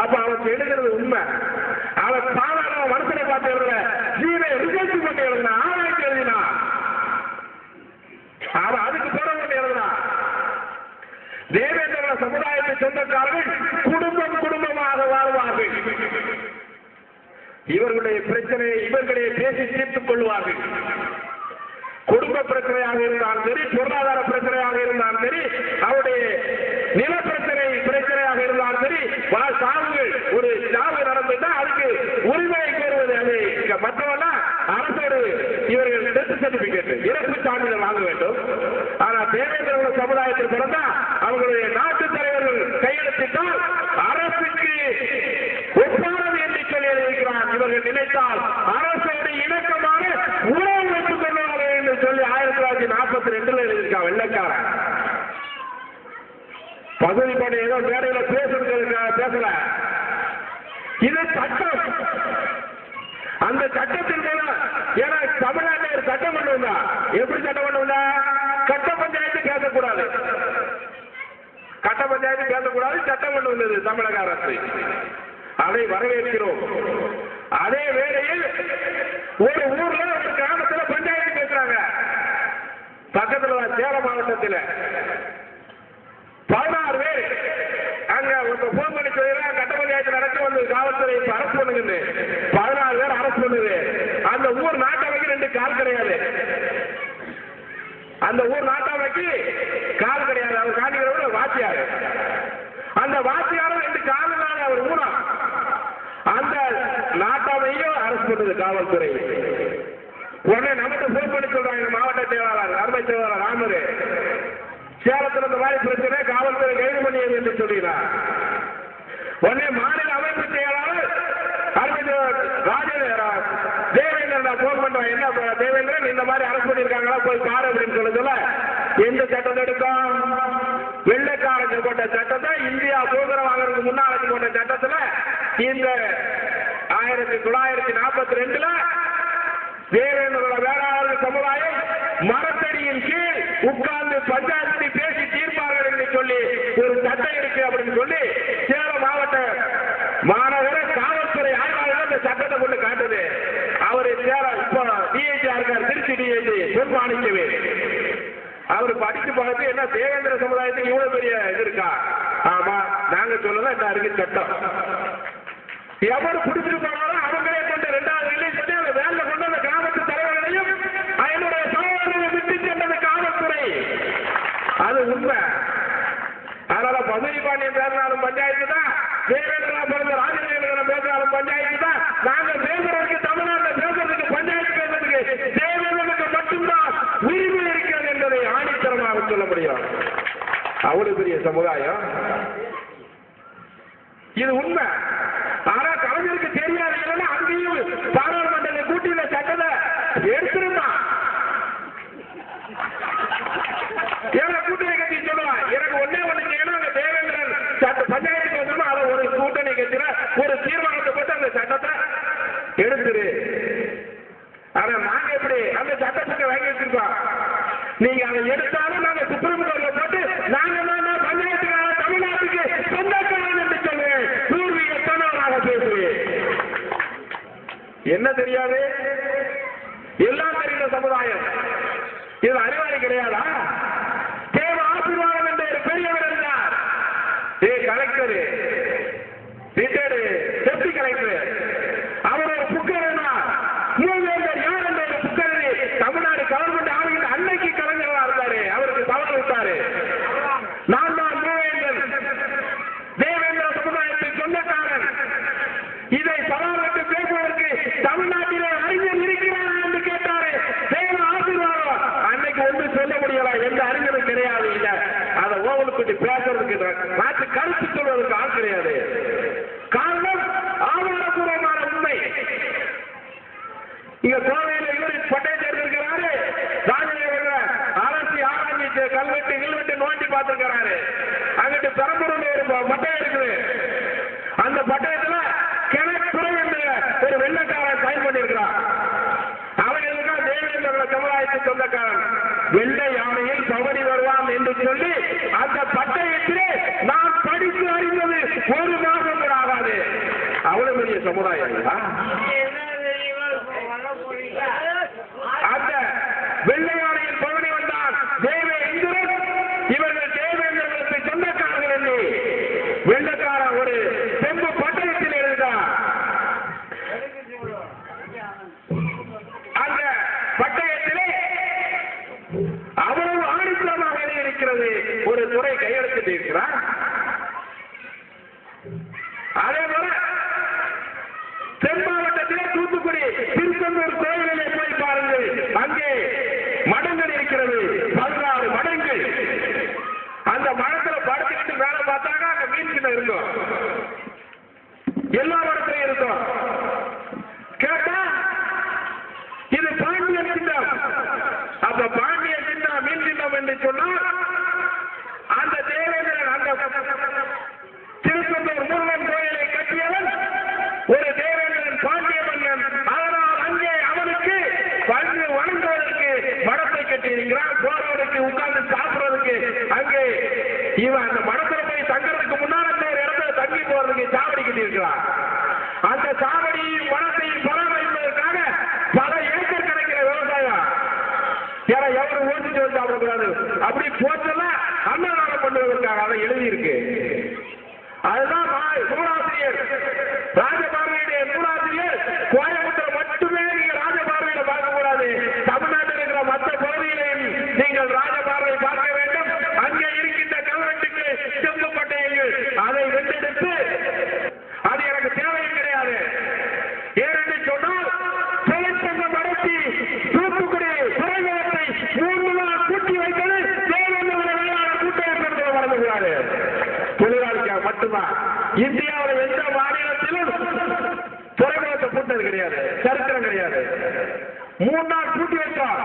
அப்ப அவன் எழுதுறது உண்மை. அவன் சாதாரண மனுஷனை பார்த்து எழுதுற ஜீவை ரிசர்ச் பண்ணி எழுதினா, ஆராய்ச்சி எழுதினா, அவன் அதுக்கு போட வேண்டிய எழுதுனா. தேவேந்திர சமுதாயத்தை சொந்தக்காரர்கள் குடும்பம் குடும்பமாக வாழ்வார்கள். இவர்களுடைய பிரச்சனையை இவர்களே பேசி தீர்த்துக் கொள்வார்கள். குடும்ப பிரச்சனையாக இருந்தாலும் சரி, பொருளாதார பிரச்சனையாக இருந்தாலும் சரி, அவருடைய நில பிரச்சனையாக இருந்தாலும் சரி, பல சாவுகள் ஒரு சாவு நடந்துட்டா அதுக்கு உரிமையை கோருவது. அது மற்றவெல்லாம் அரசோடு இவர்கள் டெத் சர்டிபிகேட், இறப்பு சான்றிதழ் வாங்க வேண்டும். ஆனா தேவேந்திர சமுதாயத்தில் பிறந்தா அவங்களுடைய நாட்டு தலைவர்கள் கையெழுத்திட்டால் அரசுக்கு ஒப்பானது என்று சொல்லி இருக்கிறார். இவர்கள் நினைத்தால் அரசோடு இணக்கமாக உறவு வைத்துக் கொள்வார்கள் என்று சொல்லி 1942 எழுதியிருக்கான் வெள்ளக்காரன். பகுதி பண்ணி ஏதோ மேடையில பேசல. இது சட்டம். அந்த சட்டத்தின் மூலம் ஏன்னா தமிழ்நாட்டில் ஒரு சட்டம் கொண்டு வந்தா, எப்படி சட்டம் கொண்டு வந்தா, கட்ட பஞ்சாயத்து பேசக்கூடாது, கட்ட பஞ்சாயத்து பேசக்கூடாது சட்டம் கொண்டு வந்தது தமிழக அரசு. அதை வரவேற்கிறோம். அதே வேளையில் ஒரு ஊர்ல ஒரு கிராமத்தில் பஞ்சாயத்து பேசுறாங்க. பக்கத்துல சேலம் மாவட்டத்தில் 16 பேர் அங்க போன் பண்ணி சொல்லிடுறாங்க, கட்ட பஞ்சாயத்து நடத்தி வந்து காவல்துறை அரசு பண்ணுங்க. 16 பேர் அரசு பண்ணுது. அந்த ஊர் நாட்டாமைக்கு 2 கால் கிடையாது. அந்த ஊர் நாட்டாமைக்கு கால் கிடையாது. அவர் காணிக்கிறவர் வாத்தியார். அந்த வாத்தியாரும் 2 காலனால அவர் ஊனா. அந்த நாட்டாமையும் அரசு பண்ணுது காவல்துறை. உடனே நமக்கு போன் பண்ணி சொல்றாங்க மாவட்ட செயலாளர் அருமை செயலாளர் ராமரு, சேலத்தில் இந்த மாதிரி பிரச்சனை காவல்துறை கைது பண்ணியது என்று சொல்கிறார். உடனே மாநில அமைப்பு செயலாளர் தேவேந்திரன் போன் பண்றேன், என்ன தேவேந்திரன் இந்த மாதிரி அரசு பண்ணியிருக்காங்களா போய் பாரு அப்படின்னு சொல்ல, எந்த சட்டத்தை எடுக்கும், வெள்ளைக்காரங்க போட்ட சட்டத்தை, இந்தியா சுதந்திரம் வாங்குறதுக்கு முன்னாடி போட்ட சட்டத்துல இந்த 1942 தேவேந்திரோட வேளாளர் சமுதாயம் மரத்தடியின் கீழ் உட்கார்ந்து பஞ்சாயத்து பேசி தீர்ப்பார்கள் என்று சொல்லி ஒரு சட்டம் இருக்கு அப்படின்னு சொல்லி சேலம் மாவட்ட மாநகர காவல்துறை ஆய்வாளர் இந்த சட்டத்தை கொண்டு காட்டுது. அவரு சேலம் இப்போ டிஐஜி இருக்கார், திருச்சி டிஐஜி பொன்மாணிக்கவே. அவரு படிச்சு பார்த்து என்ன தேவேந்திர சமுதாயத்துக்கு இவ்வளவு பெரிய இது இருக்கா? ஆமா, நாங்க சொல்லலாம் என்ன இருக்கு சட்டம். எவரு பிடிச்சிட்டு போனாலும் அவங்களே கொண்டு 2வது ரிலீஸ் பண்ணி அந்த வேலை கொண்டு அந்த கிராமத்து தலைவர்களையும் என்னுடைய சகோதரர்களை விட்டு சென்றது காவல்துறை. அது உண்மை. அதனால பசுரி பாண்டியன் பேசினாலும் பஞ்சாயத்து தான், தேவேந்திரா பிறந்த ராஜநேந்திரன் பேசினாலும் பஞ்சாயத்து தான். நாங்க பேசுறதுக்கு தமிழ்நாட்டில் பேசுறதுக்கு பஞ்சாயத்து பேசுறதுக்கு தேவேந்திரனுக்கு மட்டும்தான் உரிமை இருக்கிறது என்பதை ஆணித்தரமாக சொல்ல முடியும். அவ்வளவு பெரிய சமுதாயம். இது உண்மை. ஆனா கலைஞருக்கு தெரியாது. இல்லைன்னா அங்கேயும் பாராளுமன்றத்தை கூட்டி இந்த சட்டத்தை எடுத்திருந்தான். ஏன்னா கூட்டணி கட்சி சொல்லுவான், எனக்கு ஒன்னே ஒண்ணு செய்யணும், அந்த தேவேந்திரன் சட்ட பஞ்சாயத்துக்கு வந்துடும், அதை ஒரு கூட்டணி கட்சியில ஒரு தீர்மானத்தை போட்டு அந்த சட்டத்தை எடுத்துரு. ஆனா நாங்க எப்படி அந்த சட்டத்தை வாங்கி வச்சிருக்கோம். நீங்க அதை எடுத்தாலும் நாங்க சுப்ரீம் கோர்ட்ல போட்டு நாங்க பஞ்சாயத்துக்காக தமிழ்நாட்டுக்கு சொந்தக்காரன் என்று சொல்லுவேன். பூர்வீக சொன்னவராக பேசுவேன். என்ன தெரியாது, எல்லாம் தெரிந்த சமுதாயம். இது அறிவாளி கிடையாதா? தேவ ஆசீர்வாதம் என்ற ஒரு பெரியவர் இருந்தார். Collector, retired deputy collector. அவர் ஒரு புக்கர் இருந்தார். மூவேந்தர் யார் என்ற ஒரு புக்கர் தமிழ்நாடு கவர்மெண்ட் ஆளுகிற அன்னைக்கு கலைஞராக இருந்தாரு. அவருக்கு சவால் விட்டாரு, நான் தான் மூவேந்தர், தேவேந்திர சமுதாயத்தின் சொந்தக்காரன். இதை சவால் விட்டு பேசுவதற்கு தமிழ்நாட்டிலே அறிஞர் இருக்கிறாரா என்று கேட்டாரு. தேவ ஆசீர்வாதம். அன்னைக்கு ஒன்று சொல்ல முடியல, எந்த அறிஞரும் கிடையாது. இல்ல அதை ஓவலுக்கு பேசுறதுக்கு நாட்டு கருத்து சொல்வதற்கு ஆள் கிடையாது. காரணம் ஆதாரபூர்வமான உண்மை. இங்க கோவையில் இவர் பட்டயத்தை எடுத்திருக்கிறாரு. ராஜநேந்திரன் அரசு ஆராய்ச்சி கல்வெட்டு நோண்டி பார்த்திருக்கிறாரு. அங்கிட்டு பெரம்பூர்ல ஒரு பட்டயம் இருக்குது. அந்த பட்டயத்துல கிணக்குறை என்ற ஒரு வெள்ளைக்காரன் சைன் பண்ணியிருக்கிறான். அவர்களுக்கு தேவேந்திர சமுதாயத்தின் சொந்தக்காரன். வெள்ளை யானையில் பவனி வருவான் என்று சொல்லி அந்த பட்டயத்திலே நான் படித்து அறிந்தது 1 மாதம் கூட ஆகாது. அவ்வளவு பெரிய சமுதாயம். அந்த வெள்ளை யானையில் பவனி வந்தான் தேவேந்திரன். இவர்கள் தேவேந்திரர்களுக்கு சொந்தக்காரர்கள் என்று வெள்ளக்காரன் ஒரு செம்பு பட்டயத்தில் இருந்தார். அந்த பட்டயத்திலே அவ்வளவு ஆணித்தரமாக இருக்கிறது. ஒரு துறை கையெழுத்திட்டு இருக்கிறார். அதே போல தென் மாவட்டத்திலே தூத்துக்குடி திருச்செந்தூர் கோயிலிலே போய் பாருங்கள். அங்கே மடங்கள் இருக்கிறது, 16 மடங்கள். அந்த மடத்துல படுத்துக்கிட்டு வேலை பார்த்தாங்க. அங்க மீன் கிட்ட இருக்கும், எல்லா மடத்திலையும் இருக்கும். கேட்டா இது பாண்டியன் சின்னம். அப்ப பாண்டியன் சின்னம் மீன் சின்னம் என்று சொன்னால் அந்த தேவேந்திரன் அந்த இவன் அந்த மடத்துல போய் தங்கறதுக்கு முன்னால அந்த ஒரு இடத்துல தங்கி போறதுக்கு சாவடி கட்டி இருக்கிறான். அந்த சாவடியும் மடத்தையும் பராமரிப்பதற்காக பல ஏக்கர் கணக்கில் விவசாயம். ஏன்னா எவரும் ஓட்டிட்டு வந்து சாப்பிடக்கூடாது அப்படி போச்செல்லாம் அன்னதானம் பண்ணுவதற்காக அதை எழுதியிருக்கு. அதுதான் நூலாசிரியர் ராஜபார்வையுடைய நூலாசிரியர் கோயம்புத்தூர் மட்டுமே நீங்க ராஜபார்வையில பார்க்க கூடாது, தமிழ்நாட்டில் இருக்கிற மற்ற பகுதிகளையும் நீங்கள் ராஜபார்வை பார்க்க வேண்டும். அங்கே இருக்கின்ற கல்வெட்டுக்கு செம்புப்பட்டையில் அதை வென்றெடுத்து அது எனக்கு தேவையும் கிடையாது. ஏனென்று சொன்னால் தொழிற்சங்கம் நடத்தி தூத்துக்குடி துறைமுகத்தை 3 நாள் கூட்டி வைத்தது வேளாண் கூட்டம் வழங்கக்கூடாது. தொழிலாளிக்காக மட்டும்தான். இந்தியாவில் எந்த மாநிலத்திலும் துறைமுகத்தை கூட்டது கிடையாது, சரித்திரம் கிடையாது. 3 நாள் கூட்டி வைத்தோம்.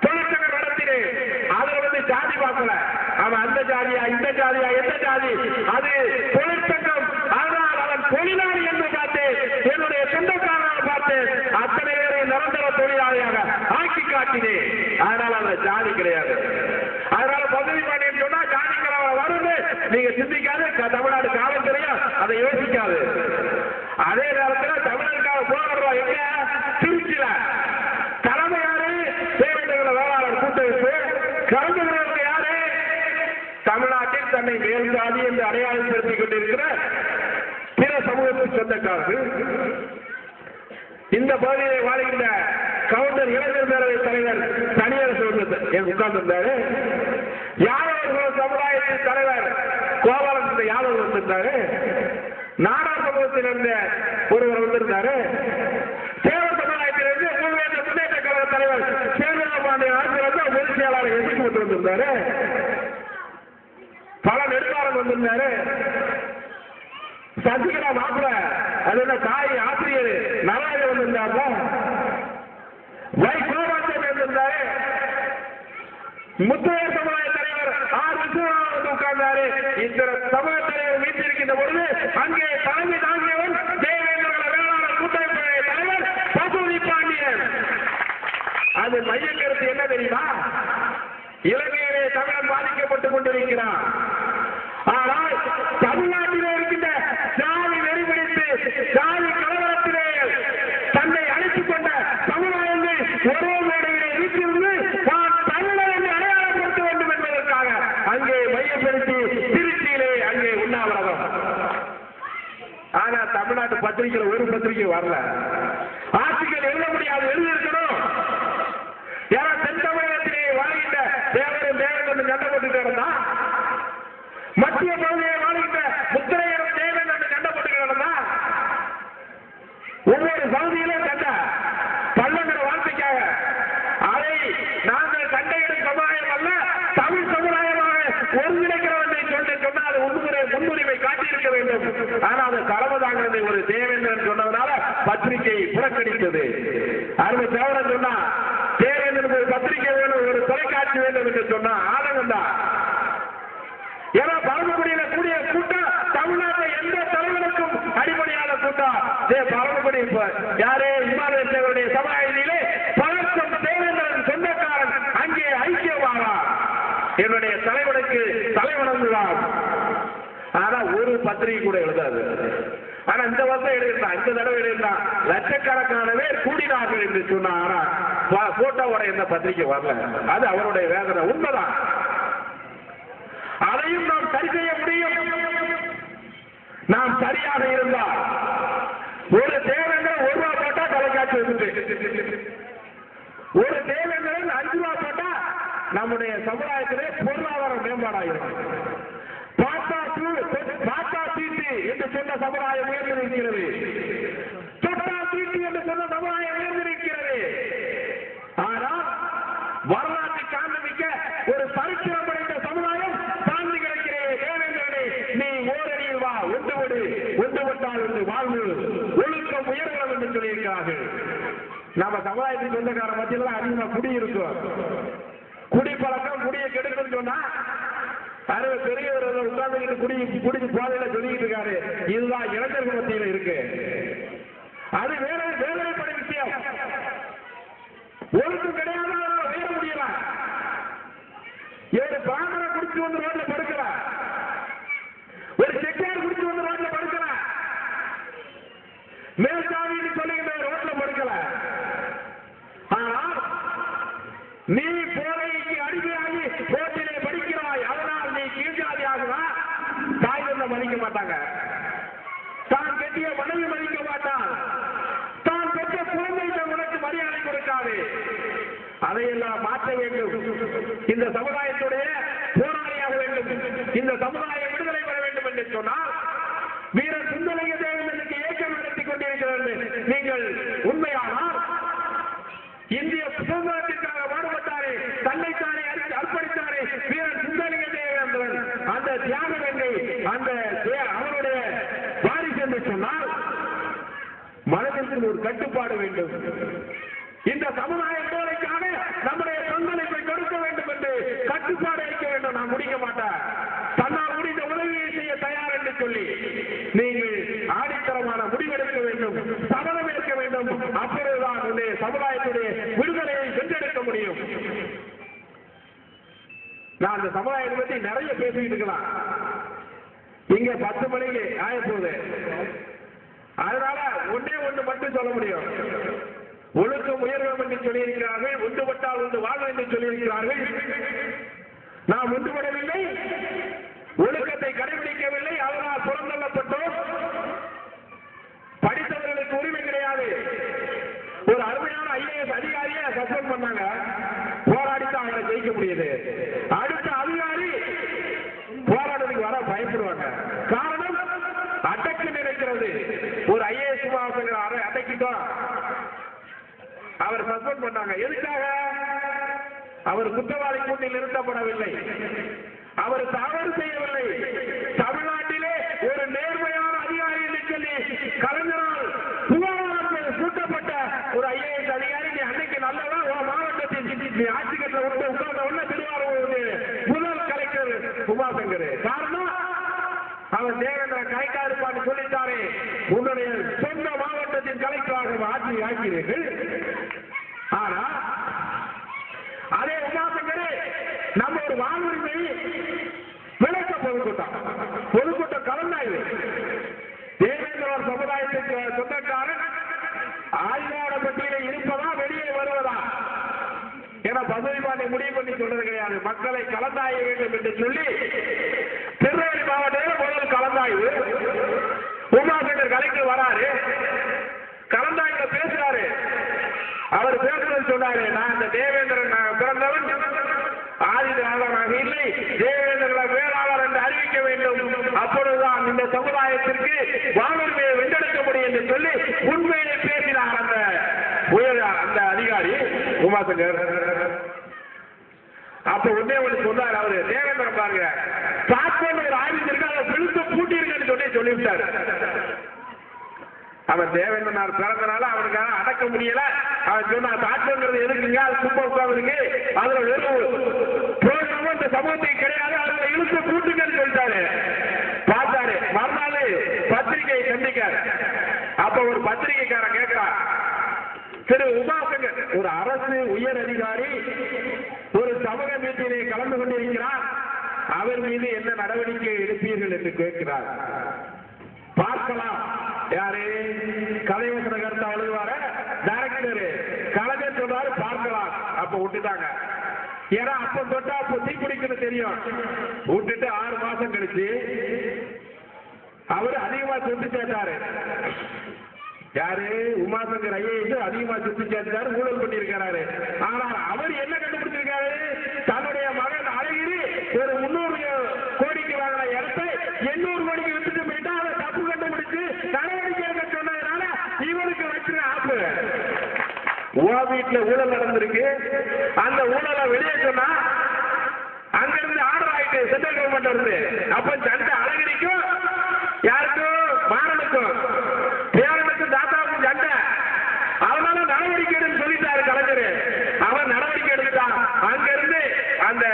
தொழிற்சங்கம் நடத்தினேன். அதுல வந்து ஜாதி பார்க்கல, அவன் அந்த ஜாதியா இந்த ஜாதியா எந்த ஜாதி, அது தொழிற்சங்கம். ஆனால் அவன் தொழிலாளி என்று பார்த்து என்னுடைய சொந்தக்காரனை பார்த்து அத்தனை பேரை நிரந்தர தொழிலாளியாக ஆக்கி காட்டினேன். அதனால அந்த ஜாதி கிடையாது. அதனால பதவி பண்ணேன்னு சொன்னா ஜாதி கலவரம் வருது நீங்க சிந்திக்காது. தமிழ்நாடு காவல்துறையா அதை யோசிக்காது. அதே நேரத்தில் தமிழருக்காக போராடுறோம் எங்க திருச்சியில தலைமை யாரு? தேவேந்திர வேளாளர் கூட்டமைப்பு. கலந்து கொள்வது யாரு? தமிழ்நாட்டில் தன்னை மேல் ஜாதி என்று அடையாளப்படுத்திக் கொண்டிருக்கிற பிற சமூகத்தின் சொந்தக்காரர்கள். இந்த பகுதியை வாழ்கின்ற கவுண்டர் இளைஞர் பேரவை தலைவர் தனியரசு உட்கார்ந்திருந்தாரு. யாதவ சமுதாயத்தின் தலைவர் கோபாலன் யாதவ் வந்திருந்தாரு. நாடார் சமூகத்தில் இருந்த ஒருவர் வந்திருந்தாரு. தேவர் சமுதாயத்திலிருந்து மூவேந்த முன்னேற்ற கழக தலைவர் சேரபாண்டியன் ஆட்சியிலிருந்து பொதுச் செயலாளர் எதிர்த்து வந்திருந்தாரு. பல நெடுமாறன் வந்திருந்தாரு. சசிகலா மாப்பிள அது என்ன தாய் ஆசிரியர் நலாய வந்திருந்தாங்க. வைகோபாசன் வந்திருந்தாரு. முத்தையர் சமுதாய தலைவர் ஆர் விஸ்வநாதன் வந்து உட்கார்ந்தாரு. இந்த சமூக தலைவர் வீட்டிருக்கின்ற பொழுது அங்கே தலைமை தாங்கியவன் தேவேந்திர வேளாளர் கூட்டமைப்பு தலைவர் பசுபதி பாண்டியன். அது மைய கருத்து என்ன தெரியுமா? இலங்கையிலே தமிழன் பாதிக்கப்பட்டுக் கொண்டிருக்கிறான். ஆனால் தமிழ்நாட்டிலே இருக்கின்ற ஜாதி வெறிபிடித்து ஜாதி கலவரத்திலே தன்னை அழைத்துக் கொண்ட சமுதாயங்கள் ஒரே மேடையிலே வீட்டிலிருந்து நான் தமிழர் என்று அடையாளப்படுத்த வேண்டும் என்பதற்காக அங்கே மையப்படுத்தி திருச்சியிலே அங்கே உண்ணாவிரதம். ஆனா தமிழ்நாட்டு பத்திரிகையில் ஒரு பத்திரிகை வரல. ஆட்சிகள் எழுத முடியாது, எழுதியிருக்கணும். யாரா தென் தமிழகத்திலே வாழ்கின்ற தேவரும் தேவன் சண்டை போட்டு கிடந்தா, மத்திய பகுதியை வாழ்கின்ற முத்திரையரும் தேவன் என்று சண்டை போட்டு கிடந்தா, ஒவ்வொரு பகுதியிலும் சண்டை பல்லங்கிற வார்த்தைக்காக. அதை நாங்கள் சண்டையிடும் சமுதாயம் அல்ல, தமிழ் சமுதாயமாக ஒருங்கிணைக்கிறோம் என்று சொன்னால் முன்னுரிமை காட்டியிருக்க வேண்டும். ஆனால் அது தலைமதாங்கிறது ஒரு தேவேந்திரன் சொன்னதுனால பத்திரிகை புறக்கணித்தது. அருமை தேவரன் சொன்னா தேவேந்திரன் ஒரு பத்திரிகை வேணும், ஒரு தொலைக்காட்சி வேண்டும் என்று சொன்னா ஆதங்கம் தான். ஏன்னா பரமக்குடியில கூடிய கூட்டம் தமிழ்நாட்டில் எந்த தலைவனுக்கும் அடிப்படையான கூட்டம். பரமக்குடி யாரே இமாலய தேவருடைய சமுதாயத்திலே பலர்க்கும் தேவேந்திரன் சொந்தக்காரன் அங்கே ஐக்கியமாவார். என்னுடைய தலைவனுக்கு தலைவணங்குவார். ஆனா ஒரு பத்திரிகை கூட எழுதாது. ஆனா இந்த வருஷம் எழுதிட்டான், இந்த தடவை எழுதிட்டான். லட்சக்கணக்கான பேர் கூடினார்கள் என்று சொன்னா, ஆனா போட்டோவோட எந்த பத்திரிகை வரல. அது அவருடைய வேதனை. உண்மைதான். அதையும் நாம் சரி செய்ய முடியும். நாம் சரியாக இருந்தால் ஒரு தேவேந்திரன் 1 ரூபா போட்டா தொலைக்காட்சி வந்து, ஒரு தேவேந்திரன் 5 ரூபா போட்டா நம்முடைய சமுதாயத்திலே பொருளாதார மேம்பாடாகும். பாட்டா சீட்டு என்று சொன்ன சமுதாயம் உயர்ந்திருக்கிறது. தொட்டா சீட்டு என்று சொன்ன சமுதாயம் உயர்ந்திருக்கிறது. ஆனால் வரலாற்றை காண்பிக்க ஒரு சரித்திரம் படைத்த சமுதாயம் தாண்டி கிடைக்கிறேன். தேவேந்திரனே நீ ஓரடியில் வா, ஒன்றுபட்டால் என்று வாழ்வு ஒழுக்கம் உயர்வுகள் என்று சொல்லியிருக்கிறார்கள். நம்ம சமுதாயத்தின் சொந்தக்கார மத்தியில் அதிகமாக குடி இருக்கும். குடிப்பழக்கம் குடியை கெடுக்கும் சொன்னா அது பெரியவர் உட்கார்ந்து குடிச்சு போதையில சொல்லிட்டு இருக்காரு. இதுதான் இளைஞர்கள் மத்தியில் இருக்கு. அது வேதனைப்பட விஷயம். ஒழுக்கம் கிடையாது, உயர முடியல. ஏழு பிராமணரை குடிச்சு வந்து ரோட்ல படுக்கிறார். நீ போதைக்கு அடிமையாகி கோட்டிலே படிக்கிறாய், அதனால் நீ கீழ்ஜாதி ஆகுவா. தாய் தந்தை மதிக்க மாட்டாங்க, தான் கட்டிய மனைவி மதிக்க மாட்டான், தான் பெற்ற குழந்தைகள் உனக்கு மரியாதை கொடுக்காது. அதையெல்லாம் மாற்ற வேண்டும். இந்த சமுதாயத்துடைய போராளியாக வேண்டும். இந்த சமுதாயம் விடுதலை பெற வேண்டும் என்று சொன்னால் வீரர் சுந்தரலிங்க தேவனுக்கு இயக்கம் நடத்திக் கொண்டிருக்கிறது. நீங்கள் உண்மையானால் இந்திய சுதந்திரத்திற்காக பாடுபட்டாரே, தன்னைத்தானே அர்ப்பணித்தாரே வீரர் சுந்தரலிங்க தேவன், அந்த தியாகம் என்று அந்த அவருடைய வாரிசு என்று சொன்னால் மனதிற்கு ஒரு கட்டுப்பாடு வேண்டும். இந்த சமுதாய போரைக்காக நம்முடைய பங்களிப்பை கொடுக்க வேண்டும் என்று கட்டுப்பாடு அளிக்க வேண்டும். நான் முடிக்க மாட்டேன், தன்னால் முடிந்த உதவியை செய்ய தயார் என்று சொல்லி நீங்கள் ஆடித்தரமான முடிவெடுக்க வேண்டும், சபதம் எடுக்க வேண்டும். அப்பொழுதுதான் உடைய சமுதாயத்துடைய விடுதலையை வென்றெடுக்க முடியும். நான் அந்த சமுதாயத்தை பற்றி நிறைய பேசிக்கிட்டு இருக்கலாம். இங்க 10 மணிக்கு ஆயப்போகுது. அதனால ஒன்று மட்டும் சொல்ல முடியும். ஒழுக்கம் உயர்வோம் என்று சொல்லியிருக்கிறார்கள், ஒன்றுபட்டால் ஒன்று வாழ்வோம் என்று சொல்லியிருக்கிறார்கள். நாம் ஒன்றுபடவில்லை, ஒழுக்கத்தை கடைபிடிக்கவில்லை, அதனால் புறந்தள்ளப்பட்டோம். படித்தவர்களுக்கு உரிமை கிடையாது. ஒரு அருமையான IAS அதிகாரியை சஸ்பெண்ட் பண்ணாங்க, போராடித்தான் அவரை ஜெயிக்க முடியுது. அடுத்த அதிகாரி போராடுறதுக்கு வர பயப்படுவாங்க. காரணம் அடக்கு நினைக்கிறது. ஒரு IAS அடக்கிட்டோம், அவர் சஸ்பெண்ட் பண்ணாங்க. எதுக்காக? அவர் குற்றவாளி கூட்டில் நிறுத்தப்படவில்லை, அவர் தவறு செய்யவில்லை. தமிழ்நாட்டிலே ஒரு நேர்மையான அதிகாரி என்று சொல்லி கலைஞரால் புகார் சூட்டப்பட்ட ஒரு IAS அதிகாரி நீ அன்னைக்கு நல்லவா மாவட்டத்தில் நீ ஆட்சி கட்ட உட்கார்ந்த உடனே திருவாரூர் முதல் கலெக்டர் உமாசங்கர். காரணம் அவர் தேவேந்திரன் கலெக்டா இருப்பான்னு சொல்லிட்டாரே, உன்னுடைய சொந்த மாவட்டத்தின் கலெக்டராக ஆட்சி ஆக்கிறீர்கள். ஆனா அதே உமாசங்கரே நம்ம ஒரு வாழ்வுரிமை விளக்க பொதுக்கூட்டம் கலந்தாய்வு. தேவேந்திரன் சமுதாயத்திற்கு சொந்தக்காரன் ஆய்வாள பட்டியலில் இருப்பதா வெளியே வருவதா என பசுமைப்பாட்டை முடிவு பண்ணி சொல்றது கிடையாது. மக்களை கலந்தாய வேண்டும் என்று சொல்லி திருநெல்வேலி மாவட்டத்தில் முதல் கலந்தாய்வு. உமாசங்கர் கலெக்டர் வராரு, கலந்தாய்வுல பேசுறாரு. அவர் பேசுறது சொன்னாரு, நான் இந்த தேவேந்திரன் பிறந்தவன் ஆதி திராவிடனாக இல்லை, தேவேந்திரன் வேளாளர் என்று அறிவிக்க வேண்டும். அப்பொழுதுதான் இந்த சமுதாயத்திற்கு வாழ்வுரிமையை வென்றெடுக்க முடியும் என்று சொல்லி உண்மையை பேசினார் அந்த அதிகாரி உமாசங்கர். அப்ப உடனே ஒன்று சொன்னார் அவரு, தேவேந்திரன் பாருங்க சாட்சியம் ஒரு ஆய்வு இருக்கு, அதை பிடித்து பூட்டிருக்கன்னு சொல்லிவிட்டார். அவன் தேவேந்திரனார் பிறந்தனால அவனுக்காக அடக்க முடியல. அவன் சொன்னா சாட்சியங்கிறது எதுக்குங்க, அது சும்மா உட்காந்துருக்கு, அதுல வெறும் புரோஜனமும் இந்த சமூகத்துக்கு கிடையாது, அதுல இழுத்து கூட்டுங்கன்னு சொல்லிட்டாரு. பார்த்தாரு, மறுநாள் பத்திரிகையை சந்திக்காரு. அப்ப ஒரு பத்திரிகைக்காரன் கேட்கிறான், திரு உமாசங்கர் ஒரு அரசு உயர் அதிகாரி ஒரு சமூக மீட்டிலே கலந்து கொண்டிருக்கிறார், அவர் மீது என்ன நடவடிக்கை எடுப்பீர்கள் என்று கேட்கிறார். பார்க்கலாம். யாரு கலைவசன கருத்தா எழுதுவார டைரக்டர் கலைஞர் சொல்றாரு பார்க்கலாம். அப்ப விட்டுட்டாங்க. ஏன்னா அப்ப தொட்டா அப்ப தீப்பிடிக்கணும் தெரியும். விட்டுட்டு 6 மாசம் கழிச்சு அவரு அதிகமா சொத்து சேர்த்தாரு. யாரு உமாசங்கர் IAS அதிகமா சொத்து சேர்த்தாரு, ஊழல் பண்ணியிருக்கிறாரு. ஆனால் அவர் என்ன கண்டுபிடிச்சிருக்காரு, தன்னுடைய மகன் அழகிரி ஒரு 300 கோடிக்கு வாங்கின இடத்தை 800 கோடிக்கு விட்டுட்டு போயிட்டா அதை தப்பு கண்டுபிடிச்சு நடவடிக்கை எடுக்க சொன்னதுனால இவருக்கு வச்சிருக்க ஆப்பு. வீட்டுல ஊழல் நடந்திருக்கு, அந்த ஊழலை வெளியே சொன்னா அங்கிருந்து ஆர்டர் ஆயிட்டு சென்ட்ரல் கவர்மெண்ட் இருந்து. அப்ப சண்டை அழகிரிக்கும் யாருக்கும் மாறனுக்கும் பேரனுக்கும் தாத்தாவுக்கும் சண்டை. அதனால நடவடிக்கை எடுன்னு சொல்லிட்டாரு கலைஞர். அவன் நடவடிக்கை எடுத்தான். அங்கிருந்து அந்த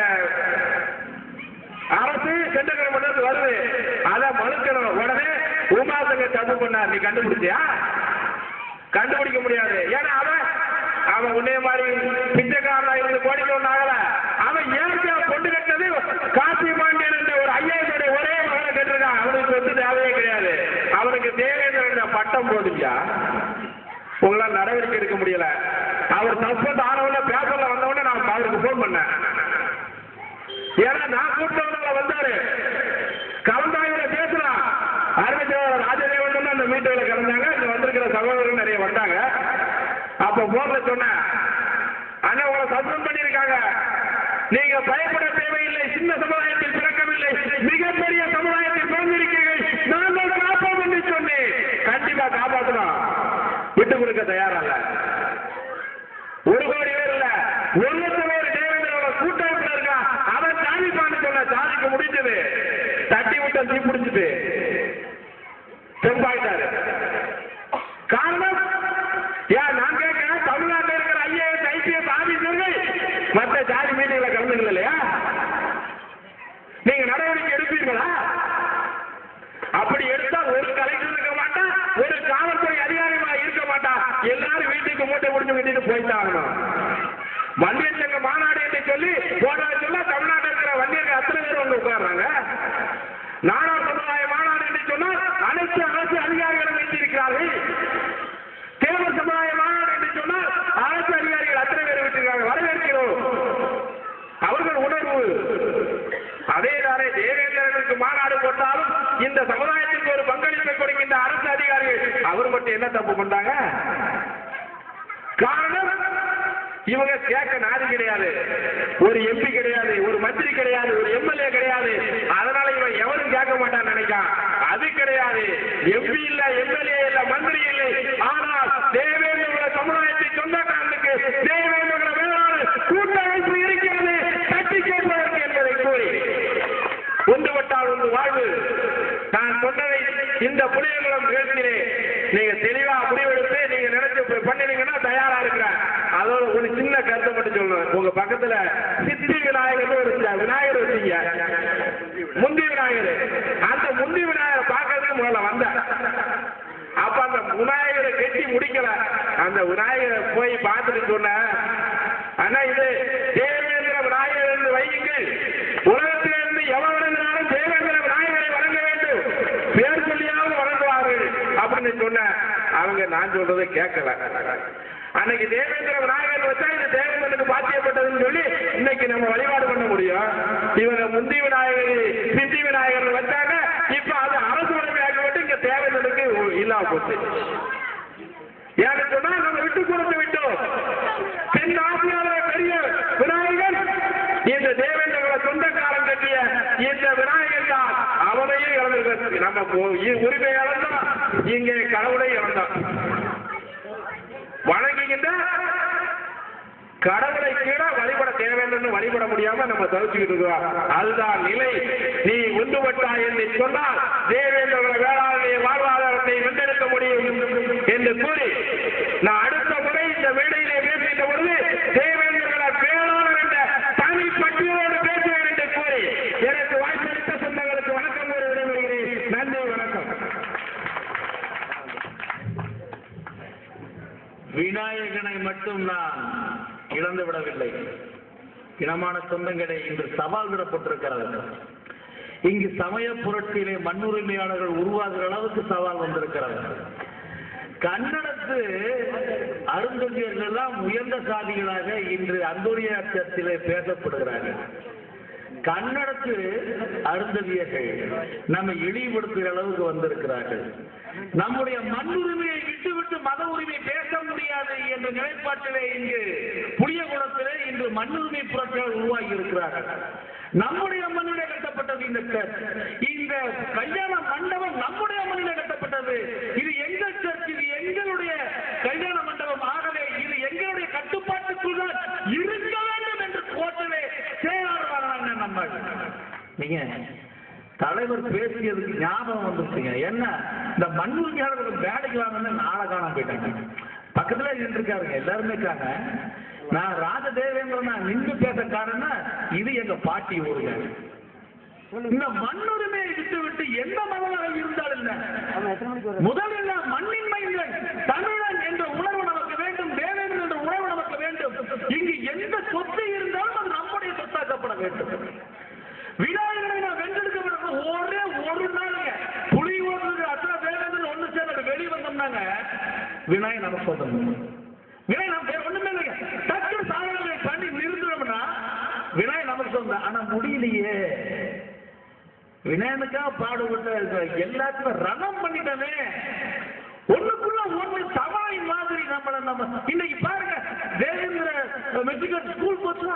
அரசு சென்ட்ரல் கவர்மெண்ட் வருது, அதை மறுக்கணும். உடனே உமாசங்கர் தப்பு பண்ணார். நீ கண்டுபிடிச்சியா? கண்டுபிடிக்க முடியாது. ஏன்னா அவன் உன்னே மாதிரி பிச்சைக்காரனா இருந்து கோடிக்கு ஒண்ணு ஆகல. அவன் ஏற்கனவே கொண்டு கட்டது காசி பாண்டியன் என்ற ஒரு IAS ஒரே மகனை கேட்டிருக்கான். அவனுக்கு வந்து தேவையே கிடையாது. அவனுக்கு தேவேந்திரன் பட்டம் போதுச்சா? உங்களால் நடவடிக்கை எடுக்க முடியல. அவர் சஸ்பெண்ட் ஆனவன பேப்பர்ல வந்தவொடனே நான் போன் பண்ணேன். ஏன்னா நான் கூப்பிட்டவங்க வந்தாரு, கலந்தாயில பேசுறான். அறிவிச்சவர் ராஜதேவன் அந்த மீட்டிங்ல கலந்தாங்க. இங்க வந்திருக்கிற சகோதரர்கள் நிறைய வந்தாங்க. அப்ப போன்ல சொன்னேன், அண்ணா உங்களை சஸ்பெண்ட் பண்ணிருக்காங்க, நீங்க பயப்பட தேவையில்லை, சின்ன சமுதாயத்தில் பிறக்கவில்லை, மிகப்பெரிய சமுதாயத்தில் பிறந்திருக்கிறீர்கள், நாங்கள் காப்போம் என்று சொன்னேன். கண்டிப்பா காப்பாற்றணும், விட்டு கொடுக்க தயாரல்ல. 1 கோடி பேர் இல்ல, 1,00,000 தேவேந்திரோட கூட்டமைப்புல இருக்கா, அவன் சாதிப்பான்னு சொன்ன. சாதிக்க முடிஞ்சது, தட்டி விட்ட தீ பிடிச்சிட்டு செம்பாயிட்டாரு. காரணம் ஏன் நான் கேட்கிறேன், தமிழ்நாட்டில் இருக்கிற IAS IPS ஆபீசர்கள் மற்ற ஜாதி மீட்டிங்ல கலந்துக்கல இல்லையா? நீங்க நடவடிக்கை எடுப்பீங்களா? அப்படி எடுத்தா ஒரு கலெக்டர் இருக்க மாட்டா, ஒரு காவல்துறை அதிகாரிகளா இருக்க மாட்டா, எல்லாரும் வீட்டுக்கு மூட்டை முடிஞ்சு கட்டிட்டு போயிட்டாகணும். வன்னியர் சங்க மாநாடு என்று சொல்லி போனதை சொல்ல தமிழ்நாட்டில் இருக்கிற வன்னியர்கள் அத்தனை பேர் வந்து உட்கார்றாங்க. நாடார் சமுதாய மாநாடு என்று சொன்னால் அனைத்து அரசு அதிகாரிகளும் வைத்திருக்கிறார்கள். தேவர் சமுதாய மாநாடு என்று சொன்னால் அரசு அதிகாரிகள் அத்தனை பேர் வைத்திருக்கிறார்கள். வரவேற்கிறோம், அவர்கள் உணர்வு. அதேதானே தேவேந்திரர்களுக்கு மாநாடு போட்டாலும் இந்த சமுதாயத்திற்கு ஒரு பங்களிப்பை கொடுக்கின்ற அரசு அதிகாரிகள் அவர் மட்டும் என்ன தப்பு பண்ணாங்க? காரணம் இவங்க கேட்க நாடு கிடையாது, ஒரு MP கிடையாது, ஒரு மந்திரி கிடையாது, ஒரு MLA கிடையாது. அதனால இவன் எவரும் கேட்க மாட்டான்னு நினைக்கான். அது கிடையாது. MP இல்ல, MLA இல்ல, மந்திரி இல்லை. ஆனால் தேவேந்திர சமுதாயத்தை சொந்தக்காரனுக்கு தேவேந்திர வேளாண் கூட்டமைப்பு இருக்கிறது, தட்டி கேட்பதற்கு என்பதை கூறி ஒன்றுபட்டால் ஒன்று வாழ்வு. நான் சொன்னதை இந்த புலியங்குளம் பேசினே நீங்க தெளிவா முடிவெடுத்து நீங்க நினைச்சு பண்ணினீங்கன்னா தயாரா இருக்கிறேன். அதோட ஒரு சின்ன கருத்தை மட்டும் சொல்லுவேன். உங்க பக்கத்துல சித்தி விநாயகர் ஒரு விநாயகர் வச்சீங்க, முந்தி விநாயகர். அந்த முந்தி விநாயகரை பார்க்கறதுக்கு முதல்ல வந்தேன். அப்ப அந்த விநாயகரை கட்டி முடிக்கல. அந்த விநாயகரை போய் பார்த்துட்டு சொன்னேன், ஆனா இது தேவேந்திர விநாயகர் என்று வையுங்கள், உலகத்திலிருந்து எவன் வழங்கினாலும் தேவேந்திர விநாயகரை வழங்க வேண்டும், பேர் சொல்லியாவது வழங்குவார்கள் அப்படின்னு சொன்னேன். அவங்க நான் சொல்றதை கேட்கல. அன்னைக்கு தேவேந்திர விநாயகர் வச்சா இது தேவேந்திரனுக்கு பாத்தியப்பட்டதுன்னு சொல்லி இன்னைக்கு நம்ம வழிபாடு பண்ண முடியும். இவங்க முந்தி விநாயகர் சித்தி விநாயகர் வச்சாங்க. இப்ப அது அரசு உரிமையாக்கப்பட்டு இங்க தேவேந்திரனுக்கு இல்லாம போச்சு. ஏன்னு சொன்னா நம்ம விட்டு கொடுத்து விட்டோம். தென் ஆசியாவில் பெரிய விநாயகர் இந்த தேவேந்திர சொந்தக்காரன் கட்டிய இந்த விநாயகர் தான். அவனையும் இழந்திருக்க நம்ம உரிமை இழந்தோம், இங்கே கடவுளை இழந்தோம். வணங்குகின்ற கடவுளை கீழ வழிபட தேவையில்லைன்னு வழிபட முடியாம நம்ம தவிச்சுக்கிட்டு இருக்கோம். அதுதான் நிலை. நீ ஒன்றுபட்டாய் என்று சொன்னால் தேவேந்திர வேளாண்மை வாழ்வாதாரத்தை வென்றெடுக்க முடியும் என்று கூறி நான் அடுத்த முறை இந்த மேடையிலே பேசுகின்ற பொழுது தேவேந்திர வேளாளர் என்ற தனி பட்டியலோடு பேசுவேன் என்று கூறி எனக்கு வாய்ப்பளித்த சொந்தங்களுக்கு வணக்கம் கூறி விடைபெறுகிறேன். நன்றி, வணக்கம். விநாயகனை மட்டும் நான் இழந்து விடவில்லை. இனமான சொந்தங்களை இன்று சவால் விடப்பட்டிருக்கிறது. இங்கு சமய புரட்சியிலே மண்ணுரிமையாளர்கள் உருவாகிற அளவுக்கு சவால் வந்திருக்கிறது. கன்னடத்து அருந்ததியர்கள் எல்லாம் உயர்ந்த சாதிகளாக இன்று அந்தோனியாத்திலே பேசப்படுகிறார்கள். கன்னடத்து அருந்ததியர்கள் நம்மை இழிவுபடுத்துகிற அளவுக்கு வந்திருக்கிறார்கள். நம்முடைய மண்ணுரிமையை விட்டுவிட்டு மத உரிமை பேச முடியாது என்ற நிலைப்பாட்டிலே இங்கு புளியகுளத்திலே இன்று மண்ணுரிமை புரட்சியாளர் உருவாகி இருக்கிறார்கள். நம்முடைய மண்ணிலே கட்டப்பட்டது இந்த கல்யாண மண்டபம் நம்முடைய மண்ணிலே கட்டப்பட்டது. இது எங்கள் சர்ச், இது எங்களுடைய கல்யாண மண்டபம். ஆகவே இது எங்களுடைய கட்டுப்பாட்டுக்குள் இருக்க வேண்டும் என்று கோட்டவே செயலாளர் நம்ம. நீங்க தலைவர் பேசியதுக்கு ஞாபகம் வந்துருச்சுங்க. என்ன இந்த மண்ணுரிமையாளர்கள் வேலைக்கு வாங்கன்னு நாளை காணாம போயிட்டாங்க. பக்கத்துல நின்றுருக்காருங்க, எல்லாருமே இருக்காங்க. நான் ராஜதேவேந்திரனா நின்று பேச காரணம் இது எங்க பாட்டி ஊருங்க. இந்த மண்ணுரிமையை விட்டு விட்டு எந்த மதமாக இருந்தால் இல்லை, முதலில் மண்ணின் மைந்தன் தமிழன் என்ற உணர்வு நமக்கு வேண்டும், தேவேந்திரன் என்ற உணர்வு நமக்கு வேண்டும். இங்கு எந்த சொத்து இருந்தாலும் அது நம்முடைய சொத்தாக்கப்பட வேண்டும். விநாயகரை நான் வென்றெடுக்க ஒரே ஒரு நாள் புலி ஓடுறது அத்தனை தேவேந்திரன் ஒண்ணு சேர்ந்து வெளியே வந்தோம்னாங்க விநாயகர் நமக்கு சொந்தம். விநாயகர் நம்ம ஒண்ணுமே இல்லைங்க. டக்கு சாதனை பண்ணி நிறுத்தணும்னா ஆனா முடியலையே. விநாயகனுக்காக பாடுபட்ட எல்லாத்தையும் ரணம் பண்ணிட்டமே. ஒண்ணுக்குள்ள ஒண்ணு சவாய் மாதிரி நம்ம இன்னைக்கு பாருங்க, தேவேந்திர மெட்ரிகல் ஸ்கூல் போச்சா,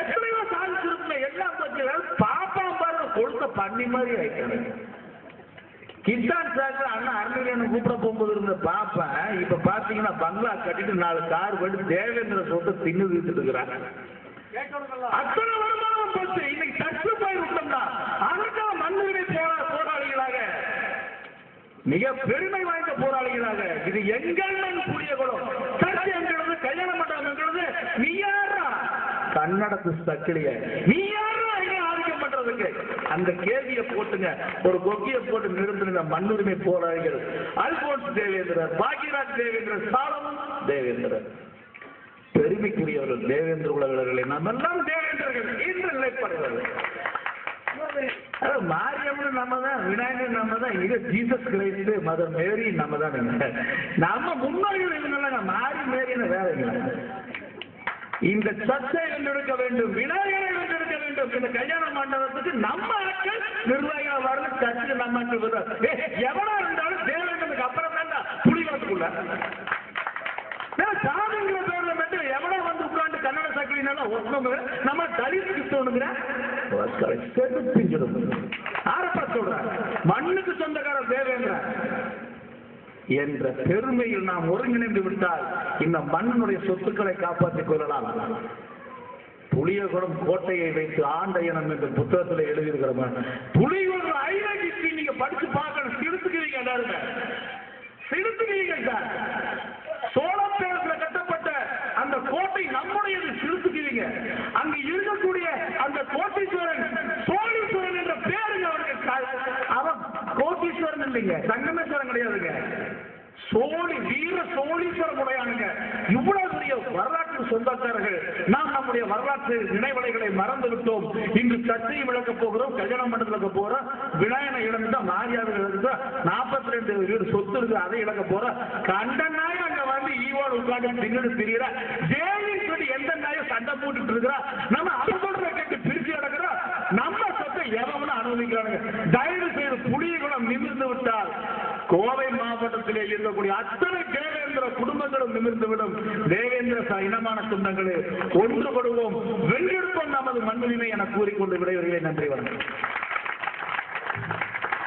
எத்தனையோ சாதிச்சிருக்குங்க, எல்லாம் போச்சு. பாப்பா பாருங்க கொடுத்த பண்ணி மாதிரி ஆயிட்டாங்க. கிசான் சாக்கர் அண்ணா அருமையான கூப்பிட போகும்போது இருந்த பாப்பா இப்ப பாத்தீங்கன்னா பங்களா கட்டிட்டு 4 கார் போட்டு தேவேந்திர சொத்தை தின்னு வீட்டுட்டு இருக்கிறாங்க. அத்தனை வருமானம் போச்சு. இன்னைக்கு தட்டு போய் விட்டோம்னா அதற்காக மண்ணுரிமை போராளிகளாக, மிக பெருமை வாய்ந்த போராளிகளாக, இது எங்கள் புளியகுளம் சர்ச்சை என்கிறது, கல்யாண மண்டபம் என்கிறது, நீ யாரா கன்னடத்து சக்கிலிய, நீ யாரா ஆதிக்கம் பண்றதுக்கு? அந்த கேள்வியை போட்டுங்க, ஒரு கொக்கியை போட்டு நிறுத்தின மண்ணுரிமை போராளிகள் அல்போன்ஸ் தேவேந்திரர், பாக்யராஜ் தேவேந்திரர், சாலமன் தேவேந்திரர், பெருமைக்குரியவர்கள் தேவேந்திர உலகர்களே. நம்ம எல்லாம் தேவேந்திரர்கள் என்று நிலைப்படுகிறது. மாரியம்மன் நம்ம தான், விநாயகர் நம்ம தான், இது ஜீசஸ் கிரைஸ்ட், மதர் மேரி நம்ம தான். நம்ம முன்னோர்கள் இவங்க மாறி மேரின்னு வேற இல்லை. இந்த சர்ச்சை வென்றெடுக்க வேண்டும், விநாயகரை வென்றெடுக்க வேண்டும். இந்த கல்யாண மண்டபத்துக்கு நம்ம ஆட்கள் நிர்வாகிகள் வரணும். சர்ச்சை நம்ம எவனா இருந்தாலும் தேவேந்திரனுக்கு அப்புறம் தான் புலிகளுக்குள்ள சாமிங்கிற பேர்ல மட்டும் எவனா வந்து உட்காந்து கன்னட சக்கரினால ஒட்டுங்க நம்ம தலித் கிறிஸ்தவனுங்கிற ஆரப்ப சொல்ற மண்ணுக்கு சொந்தக்கார தேவேந்திர என்ற பெருமையில் நாம் ஒருங்கிணைந்து விட்டால் இந்த மண்ணுடைய சொத்துக்களை காப்பாற்றிக் கொள்ளலாம். புளியகுளம் கோட்டையை வைத்து ஆண்ட இனம் என்ற புத்தகத்தில் எழுதியிருக்கிறோம். புலிகுளம் ஐலகிஸ்ட்ரி நீங்க படிச்சு பார்க்கணும். சிறுத்துக்கிறீங்க எல்லாருமே, சிறுத்துக்கிறீங்க சார். சோழ பேரத்துல கட்டப்பட்ட அந்த கோட்டை நம்முடையது, சிறுத்துக்கிறீங்க. அங்க இருக்கக்கூடிய அந்த கோட்டீஸ்வரன் சோழீஸ்வரன் என்ற பேருங்க அவருக்கு. அவன் கோட்டீஸ்வரன் இல்லைங்க, சங்கமேஸ்வரன் கிடையாதுங்க, சோழி வீர சோழீஸ்வரன் உடையானுங்க. இவ்வளவு பெரிய வரலாற்று சொந்தக்காரர்கள். நாம் நம்முடைய வரலாற்று நினைவலைகளை மறந்து விட்டோம். இன்று சர்ச்சையை விளக்கப் போகிறோம், கல்யாண மண்டபத்துக்கு போறோம், விநாயகனை இழந்துட்டா, மாரியாதை இழந்துட்டா, 42 வீடு சொத்து இருக்கு, அதை இழக்க போறோம். கண்ட நாய் அங்க வந்து ஈவோடு உட்காந்து தின்னு திரிகிற தேவின்னு சொல்லி எந்த நாயும் சண்டை போட்டுட்டு இருக்கிறா. நம்ம அவங்க கேட்டு பிரிச்சு நடக்கிறோம். நம்ம சொத்தை எவனும் அனுமதிக்கிறாங்க. தயவு செய்து புலிகுளம் நிமிர்ந்து விட்டால் கோவை மாவட்டத்திலே இருக்கக்கூடிய அத்தனை தேவேந்திர குடும்பங்களும் நிமிர்ந்துவிடும். தேவேந்திர இனமான சொந்தங்களே, ஒன்றுபடுவோம், வென்றெடுப்போம் நமது மண்ணுரிமை என கூறிக்கொண்டு விடைபெறுகிறேன். நன்றி, வணக்கம்.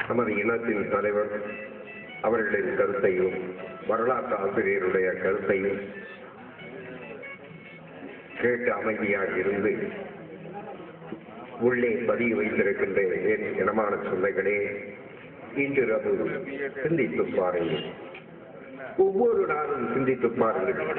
நமது இனத்தின் தலைவர் அவர்களின் கருத்தையும் வரலாற்று ஆசிரியருடைய கருத்தையும் கேட்டு அமைதியாக இருந்து உள்ளே பதிய வைத்திருக்கின்ற என் இனமான சொந்தங்களே, இன்றிரவு சிந்தித்து பாருங்கள். ஒவ்வொரு நாளும் சிந்தித்து பாருங்கள்.